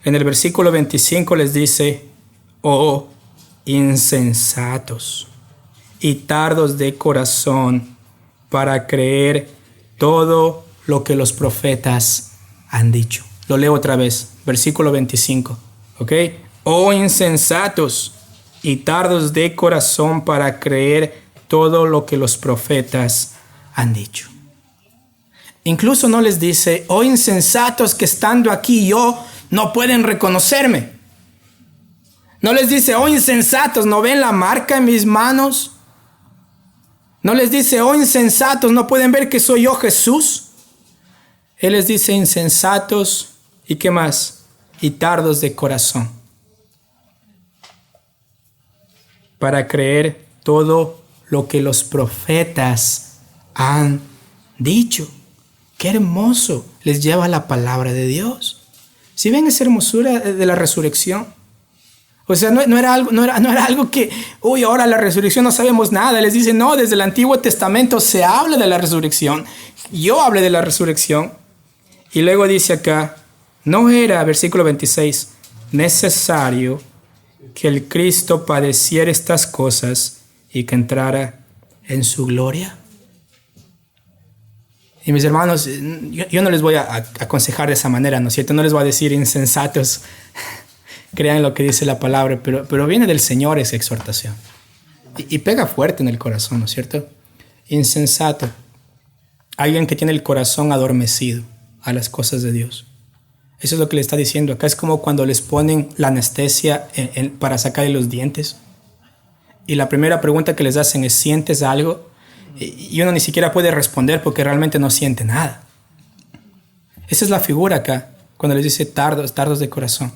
En el versículo 25 les dice, oh, insensatos y tardos de corazón para creer todo lo que los profetas han dicho. Lo leo otra vez, versículo 25, ¿ok? Oh, insensatos y tardos de corazón para creer todo lo que los profetas han dicho. Incluso no les dice, oh insensatos que estando aquí yo no pueden reconocerme. No les dice, oh insensatos, ¿no ven la marca en mis manos? No les dice, oh insensatos, ¿no pueden ver que soy yo Jesús? Él les dice, insensatos, ¿y qué más? Y tardos de corazón. Para creer todo lo que los profetas han dicho. ¡Qué hermoso! Les lleva la palabra de Dios. ¿Sí ven esa hermosura de la resurrección? O sea, no era algo que, uy, ahora la resurrección no sabemos nada. Les dice, no, desde el Antiguo Testamento se habla de la resurrección. Yo hablé de la resurrección. Y luego dice acá, no era, versículo 26, necesario que el Cristo padeciera estas cosas y que entrara en su gloria. Y mis hermanos, yo no les voy a aconsejar de esa manera, ¿no es cierto? No les voy a decir insensatos, crean lo que dice la palabra, pero viene del Señor esa exhortación. Y pega fuerte en el corazón, ¿no es cierto? Insensato, alguien que tiene el corazón adormecido a las cosas de Dios. Eso es lo que le está diciendo acá. Es como cuando les ponen la anestesia para sacarle los dientes. Y la primera pregunta que les hacen es, ¿sientes algo? Y uno ni siquiera puede responder porque realmente no siente nada. Esa es la figura acá, cuando les dice tardos de corazón.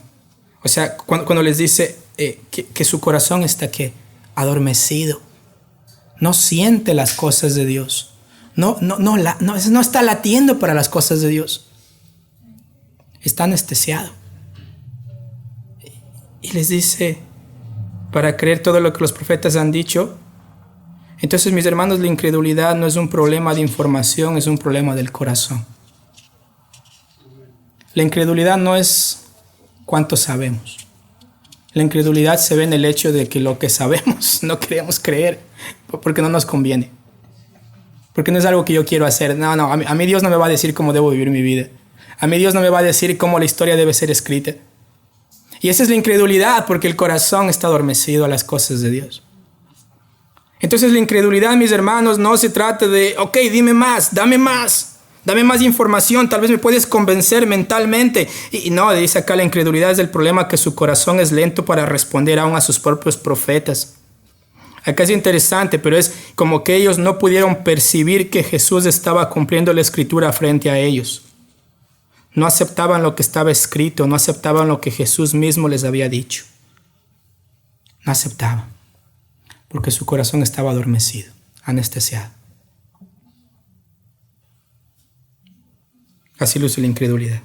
O sea, cuando les dice que su corazón está ¿qué? Adormecido. No siente las cosas de Dios. No está latiendo para las cosas de Dios. Está anestesiado. Y les dice, para creer todo lo que los profetas han dicho. Entonces, mis hermanos, la incredulidad no es un problema de información, es un problema del corazón. La incredulidad no es cuánto sabemos. La incredulidad se ve en el hecho de que lo que sabemos no queremos creer porque no nos conviene. Porque no es algo que yo quiero hacer. No, a mí Dios no me va a decir cómo debo vivir mi vida. A mí Dios no me va a decir cómo la historia debe ser escrita. Y esa es la incredulidad, porque el corazón está adormecido a las cosas de Dios. Entonces la incredulidad, mis hermanos, no se trata de, ok, dime más, dame más información, tal vez me puedes convencer mentalmente. Y no, dice acá, la incredulidad es el problema, que su corazón es lento para responder aún a sus propios profetas. Acá es interesante, pero es como que ellos no pudieron percibir que Jesús estaba cumpliendo la escritura frente a ellos. No aceptaban lo que estaba escrito, no aceptaban lo que Jesús mismo les había dicho. No aceptaban, porque su corazón estaba adormecido, anestesiado. Así luce la incredulidad.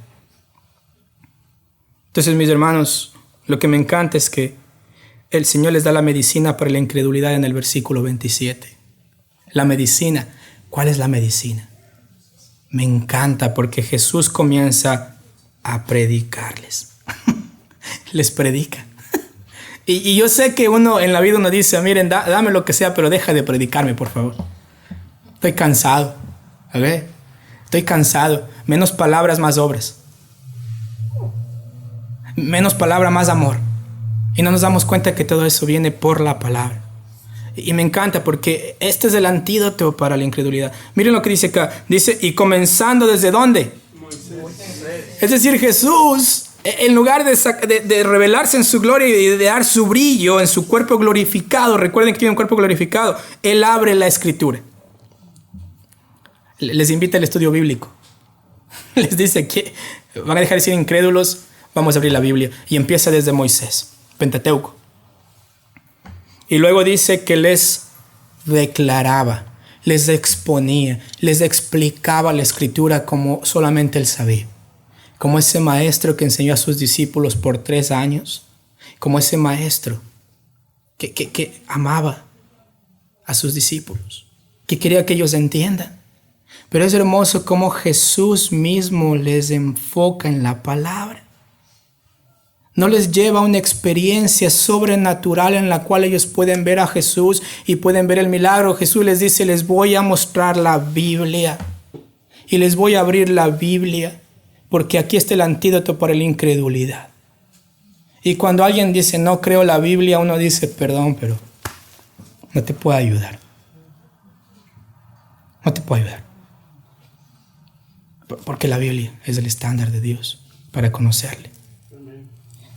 Entonces, mis hermanos, lo que me encanta es que el Señor les da la medicina para la incredulidad en el versículo 27. La medicina. ¿Cuál es la medicina? Me encanta porque Jesús comienza a predicarles. Les predica. Y yo sé que uno en la vida uno dice, miren, dame lo que sea, pero deja de predicarme, por favor. Estoy cansado. A ver, estoy cansado. Menos palabras, más obras. Menos palabra, más amor. Y no nos damos cuenta que todo eso viene por la palabra. Y me encanta porque este es el antídoto para la incredulidad. Miren lo que dice acá. Dice, y comenzando ¿desde dónde? Moisés. Es decir, Jesús, en lugar de revelarse en su gloria y de dar su brillo en su cuerpo glorificado, recuerden que tiene un cuerpo glorificado, Él abre la escritura. Les invita al estudio bíblico. Les dice que van a dejar de ser incrédulos, vamos a abrir la Biblia. Y empieza desde Moisés, Pentateuco. Y luego dice que les declaraba, les exponía, les explicaba la escritura como solamente él sabía. Como ese maestro que enseñó a sus discípulos por 3 años. Como ese maestro que amaba a sus discípulos. Que quería que ellos entiendan. Pero es hermoso cómo Jesús mismo les enfoca en la palabra. No les lleva a una experiencia sobrenatural en la cual ellos pueden ver a Jesús y pueden ver el milagro. Jesús les dice, les voy a mostrar la Biblia y les voy a abrir la Biblia porque aquí está el antídoto para la incredulidad. Y cuando alguien dice, no creo la Biblia, uno dice, perdón, pero no te puedo ayudar. No te puedo ayudar. Porque la Biblia es el estándar de Dios para conocerle.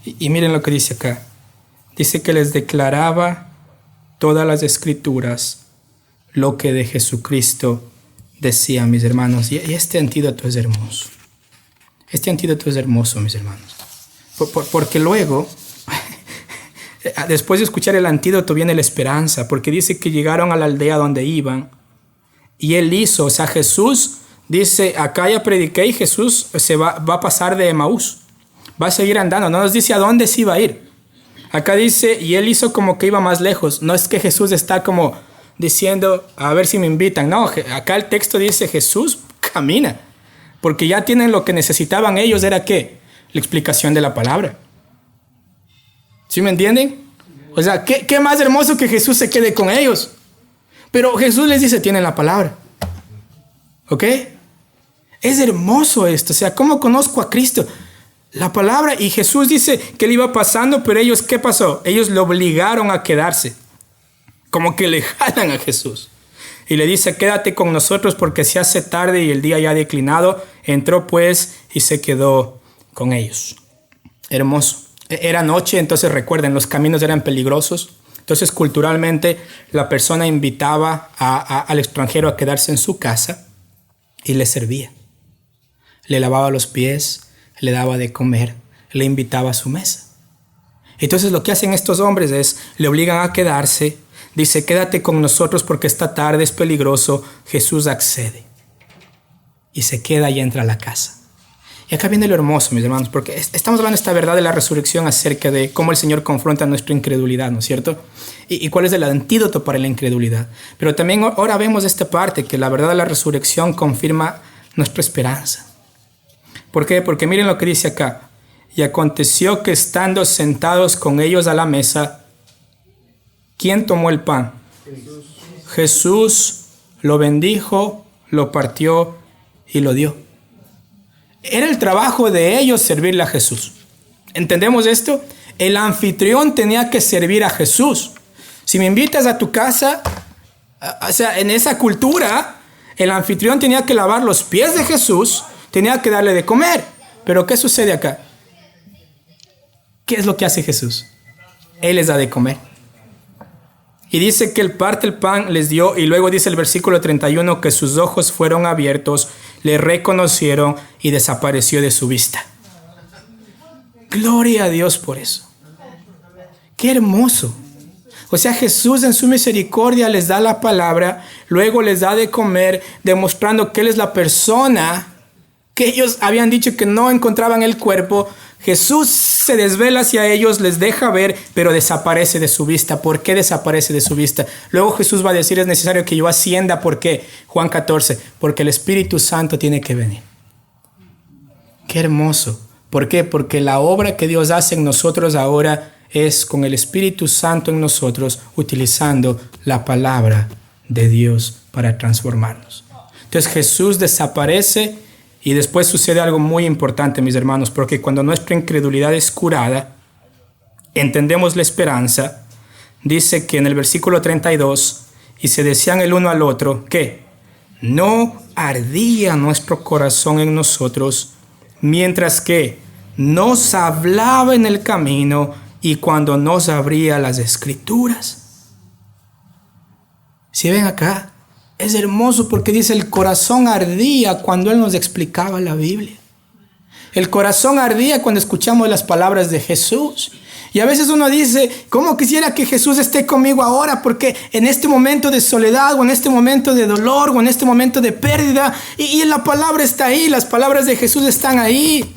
Y miren lo que dice acá. Dice que les declaraba todas las escrituras lo que de Jesucristo decía, mis hermanos. Y este antídoto es hermoso. Este antídoto es hermoso, mis hermanos. Porque luego, después de escuchar el antídoto viene la esperanza. Porque dice que llegaron a la aldea donde iban. Y él hizo, o sea, Jesús dice, acá ya prediqué y Jesús va a pasar de Emaús. Va a seguir andando. No nos dice a dónde se iba a ir. Acá dice, y él hizo como que iba más lejos. No es que Jesús está como diciendo, a ver si me invitan. No, acá el texto dice, Jesús camina. Porque ya tienen lo que necesitaban ellos. ¿Era qué? La explicación de la palabra. ¿Sí me entienden? O sea, ¿qué más hermoso que Jesús se quede con ellos? Pero Jesús les dice, tienen la palabra. ¿Ok? Es hermoso esto. O sea, ¿cómo conozco a Cristo? La palabra. Y Jesús dice que él iba pasando, pero ellos, ¿qué pasó? Ellos lo obligaron a quedarse. Como que le jalan a Jesús. Y le dice, quédate con nosotros porque se hace tarde y el día ya ha declinado. Entró pues y se quedó con ellos. Hermoso. Era noche, entonces recuerden, los caminos eran peligrosos. Entonces culturalmente la persona invitaba al extranjero a quedarse en su casa y le servía. Le lavaba los pies, le daba de comer, le invitaba a su mesa. Entonces lo que hacen estos hombres es, le obligan a quedarse, dice, quédate con nosotros porque esta tarde es peligroso. Jesús accede y se queda y entra a la casa. Y acá viene lo hermoso, mis hermanos, porque estamos hablando de esta verdad de la resurrección acerca de cómo el Señor confronta nuestra incredulidad, ¿no es cierto? Y cuál es el antídoto para la incredulidad. Pero también ahora vemos esta parte, que la verdad de la resurrección confirma nuestra esperanza. ¿Por qué? Porque miren lo que dice acá. Y aconteció que estando sentados con ellos a la mesa, ¿quién tomó el pan? Jesús lo bendijo, lo partió y lo dio. Era el trabajo de ellos servirle a Jesús. ¿Entendemos esto? El anfitrión tenía que servir a Jesús. Si me invitas a tu casa, o sea, en esa cultura, el anfitrión tenía que lavar los pies de Jesús, tenía que darle de comer. Pero ¿qué sucede acá? ¿Qué es lo que hace Jesús? Él les da de comer. Y dice que él parte el pan, les dio, y luego dice el versículo 31 que sus ojos fueron abiertos, le reconocieron y desapareció de su vista. Gloria a Dios por eso. Qué hermoso. O sea, Jesús en su misericordia les da la palabra, luego les da de comer, demostrando que Él es la persona que ellos habían dicho que no encontraban el cuerpo. Jesús se desvela hacia ellos, les deja ver, pero desaparece de su vista. ¿Por qué desaparece de su vista? Luego Jesús va a decir, es necesario que yo ascienda. ¿Por qué? Juan 14, porque el Espíritu Santo tiene que venir. Qué hermoso. ¿Por qué? Porque la obra que Dios hace en nosotros ahora es con el Espíritu Santo en nosotros, utilizando la palabra de Dios para transformarnos. Entonces Jesús desaparece. Y después sucede algo muy importante, mis hermanos, porque cuando nuestra incredulidad es curada, entendemos la esperanza. Dice que en el versículo 32, y se decían el uno al otro, que no ardía nuestro corazón en nosotros, mientras que nos hablaba en el camino y cuando nos abría las Escrituras. ¿Sí ven acá? Es hermoso porque dice el corazón ardía cuando Él nos explicaba la Biblia. El corazón ardía cuando escuchamos las palabras de Jesús. Y a veces uno dice, ¿cómo quisiera que Jesús esté conmigo ahora? Porque en este momento de soledad o en este momento de dolor o en este momento de pérdida, y la palabra está ahí, las palabras de Jesús están ahí.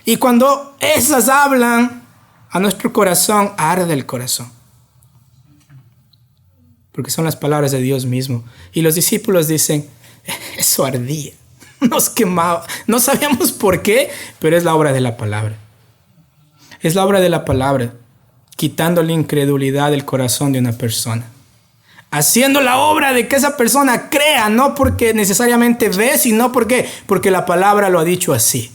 Y cuando esas hablan, a nuestro corazón arde el corazón. Porque son las palabras de Dios mismo. Y los discípulos dicen, eso ardía, nos quemaba. No sabíamos por qué, pero es la obra de la palabra. Es la obra de la palabra, quitando la incredulidad del corazón de una persona. Haciendo la obra de que esa persona crea, no porque necesariamente ve, sino porque la palabra lo ha dicho así.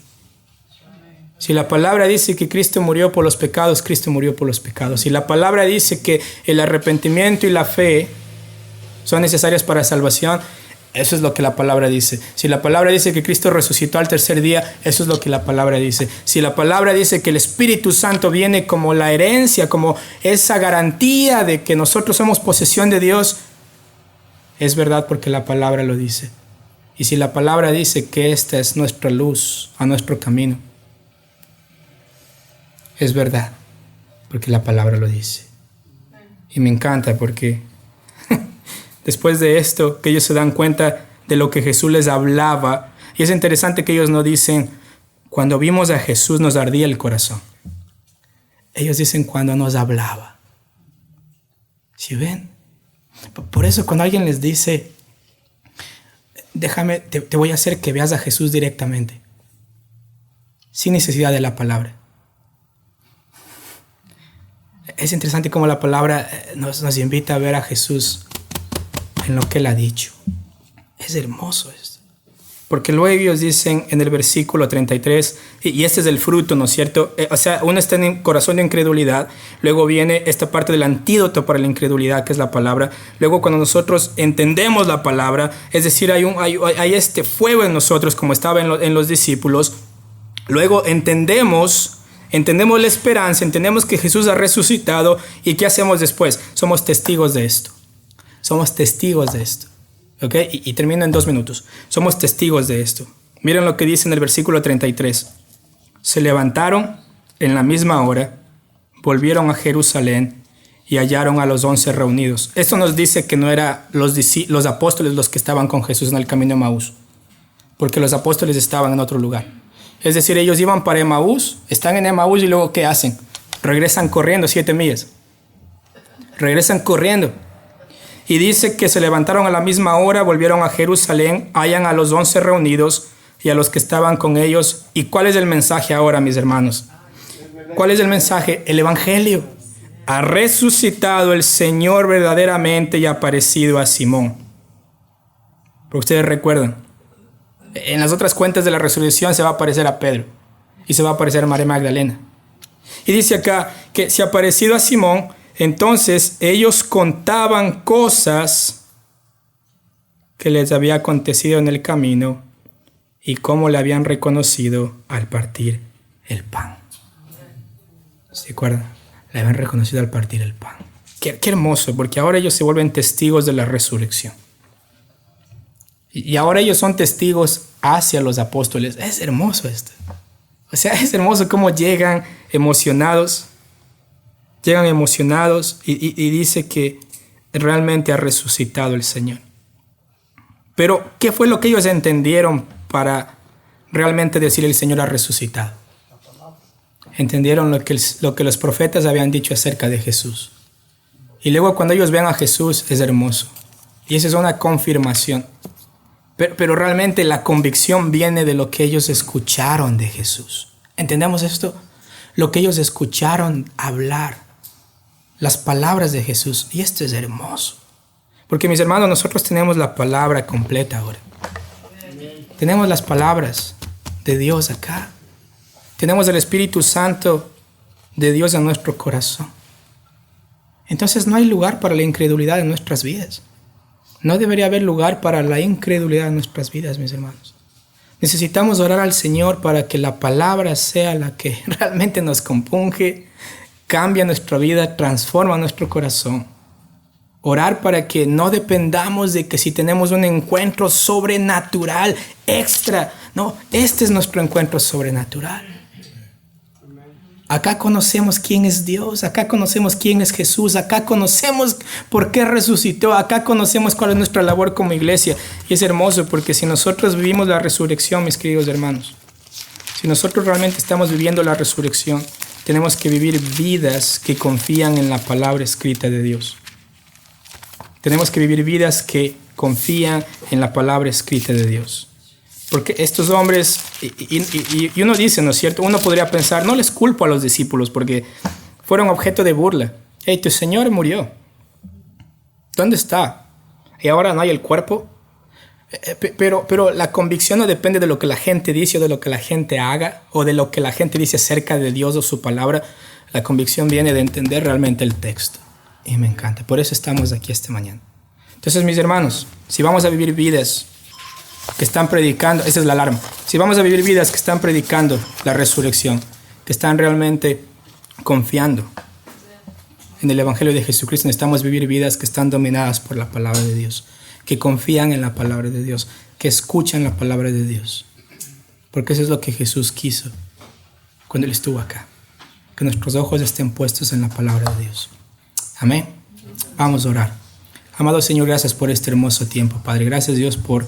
Si la palabra dice que Cristo murió por los pecados, Cristo murió por los pecados. Si la palabra dice que el arrepentimiento y la fe son necesarias para salvación, eso es lo que la palabra dice. Si la palabra dice que Cristo resucitó al tercer día, eso es lo que la palabra dice. Si la palabra dice que el Espíritu Santo viene como la herencia, como esa garantía de que nosotros somos posesión de Dios, es verdad porque la palabra lo dice. Y si la palabra dice que esta es nuestra luz a nuestro camino, es verdad, porque la palabra lo dice. Y me encanta porque después de esto, que ellos se dan cuenta de lo que Jesús les hablaba. Y es interesante que ellos no dicen, cuando vimos a Jesús nos ardía el corazón. Ellos dicen, cuando nos hablaba. ¿Sí ven? Por eso cuando alguien les dice, déjame, te voy a hacer que veas a Jesús directamente, sin necesidad de la palabra. Es interesante cómo la palabra nos invita a ver a Jesús en lo que Él ha dicho. Es hermoso esto. Porque luego ellos dicen en el versículo 33, y este es el fruto, ¿no es cierto? O sea, uno está en el corazón de incredulidad, luego viene esta parte del antídoto para la incredulidad, que es la palabra. Luego cuando nosotros entendemos la palabra, es decir, hay este fuego en nosotros como estaba en los discípulos. Luego entendemos la esperanza, entendemos que Jesús ha resucitado. ¿Y qué hacemos después? Somos testigos de esto. Somos testigos de esto. ¿Ok? Y termino en 2 minutos. Somos testigos de esto. Miren lo que dice en el versículo 33. Se levantaron en la misma hora, volvieron a Jerusalén y hallaron a los 11 reunidos. Esto nos dice que no eran los apóstoles los que estaban con Jesús en el camino de Maús, porque los apóstoles estaban en otro lugar. Es decir, ellos iban para Emaús, están en Emaús y luego ¿qué hacen? Regresan corriendo 7 millas. Regresan corriendo. Y dice que se levantaron a la misma hora, volvieron a Jerusalén, hallan a los 11 reunidos y a los que estaban con ellos. ¿Y cuál es el mensaje ahora, mis hermanos? ¿Cuál es el mensaje? El evangelio. Ha resucitado el Señor verdaderamente y ha aparecido a Simón. Pero ustedes recuerdan, en las otras cuentas de la resurrección se va a aparecer a Pedro y se va a aparecer a María Magdalena. Y dice acá que se ha aparecido a Simón. Entonces ellos contaban cosas que les había acontecido en el camino y cómo le habían reconocido al partir el pan. ¿Se acuerdan? Le habían reconocido al partir el pan. Qué hermoso, porque ahora ellos se vuelven testigos de la resurrección. Y ahora ellos son testigos hacia los apóstoles. Es hermoso esto. O sea, es hermoso cómo llegan emocionados. Llegan emocionados y dice que realmente ha resucitado el Señor. Pero, ¿qué fue lo que ellos entendieron para realmente decir el Señor ha resucitado? Entendieron lo que los profetas habían dicho acerca de Jesús. Y luego cuando ellos vean a Jesús es hermoso. Y esa es una confirmación. Pero realmente la convicción viene de lo que ellos escucharon de Jesús. ¿Entendemos esto? Lo que ellos escucharon hablar. Las palabras de Jesús. Y esto es hermoso. Porque mis hermanos, nosotros tenemos la palabra completa ahora. Tenemos las palabras de Dios acá. Tenemos el Espíritu Santo de Dios en nuestro corazón. Entonces no hay lugar para la incredulidad en nuestras vidas. No debería haber lugar para la incredulidad en nuestras vidas, mis hermanos. Necesitamos orar al Señor para que la palabra sea la que realmente nos compunge, cambia nuestra vida, transforma nuestro corazón. Orar para que no dependamos de que si tenemos un encuentro sobrenatural, extra. No, este es nuestro encuentro sobrenatural. Acá conocemos quién es Dios, acá conocemos quién es Jesús, acá conocemos por qué resucitó, acá conocemos cuál es nuestra labor como iglesia. Y es hermoso porque si nosotros vivimos la resurrección, mis queridos hermanos, si nosotros realmente estamos viviendo la resurrección, tenemos que vivir vidas que confían en la palabra escrita de Dios. Tenemos que vivir vidas que confían en la palabra escrita de Dios. Porque estos hombres, y uno dice, ¿no es cierto? Uno podría pensar, no les culpo a los discípulos porque fueron objeto de burla. Hey, tu Señor murió. ¿Dónde está? Y ahora no hay el cuerpo. Pero la convicción no depende de lo que la gente dice o de lo que la gente haga o de lo que la gente dice acerca de Dios o su palabra. La convicción viene de entender realmente el texto. Y me encanta. Por eso estamos aquí esta mañana. Entonces, mis hermanos, si vamos a vivir vidas que están predicando, esa es la alarma. Si vamos a vivir vidas que están predicando la resurrección, que están realmente confiando en el Evangelio de Jesucristo, necesitamos vivir vidas que están dominadas por la palabra de Dios, que confían en la palabra de Dios, que escuchan la palabra de Dios. Porque eso es lo que Jesús quiso cuando Él estuvo acá. Que nuestros ojos estén puestos en la palabra de Dios. Amén. Vamos a orar. Amado Señor, gracias por este hermoso tiempo, Padre. Gracias, Dios, por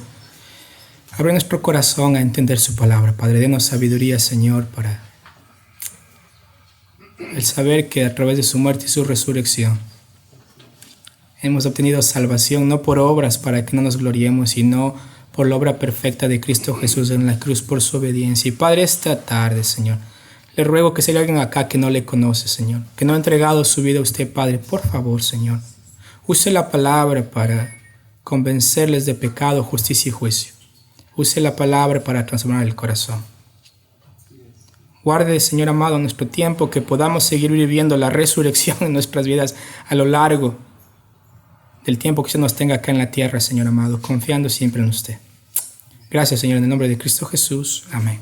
abrir nuestro corazón a entender su palabra. Padre, denos sabiduría, Señor, para el saber que a través de su muerte y su resurrección hemos obtenido salvación, no por obras para que no nos gloriemos, sino por la obra perfecta de Cristo Jesús en la cruz, por su obediencia. Y Padre, esta tarde, Señor, le ruego que si hay alguien acá que no le conoce, Señor, que no ha entregado su vida a usted, Padre, por favor, Señor, use la palabra para convencerles de pecado, justicia y juicio. Use la palabra para transformar el corazón. Guarde, Señor amado, nuestro tiempo, que podamos seguir viviendo la resurrección en nuestras vidas a lo largo del tiempo que usted nos tenga acá en la tierra, Señor amado, confiando siempre en usted. Gracias, Señor, en el nombre de Cristo Jesús. Amén.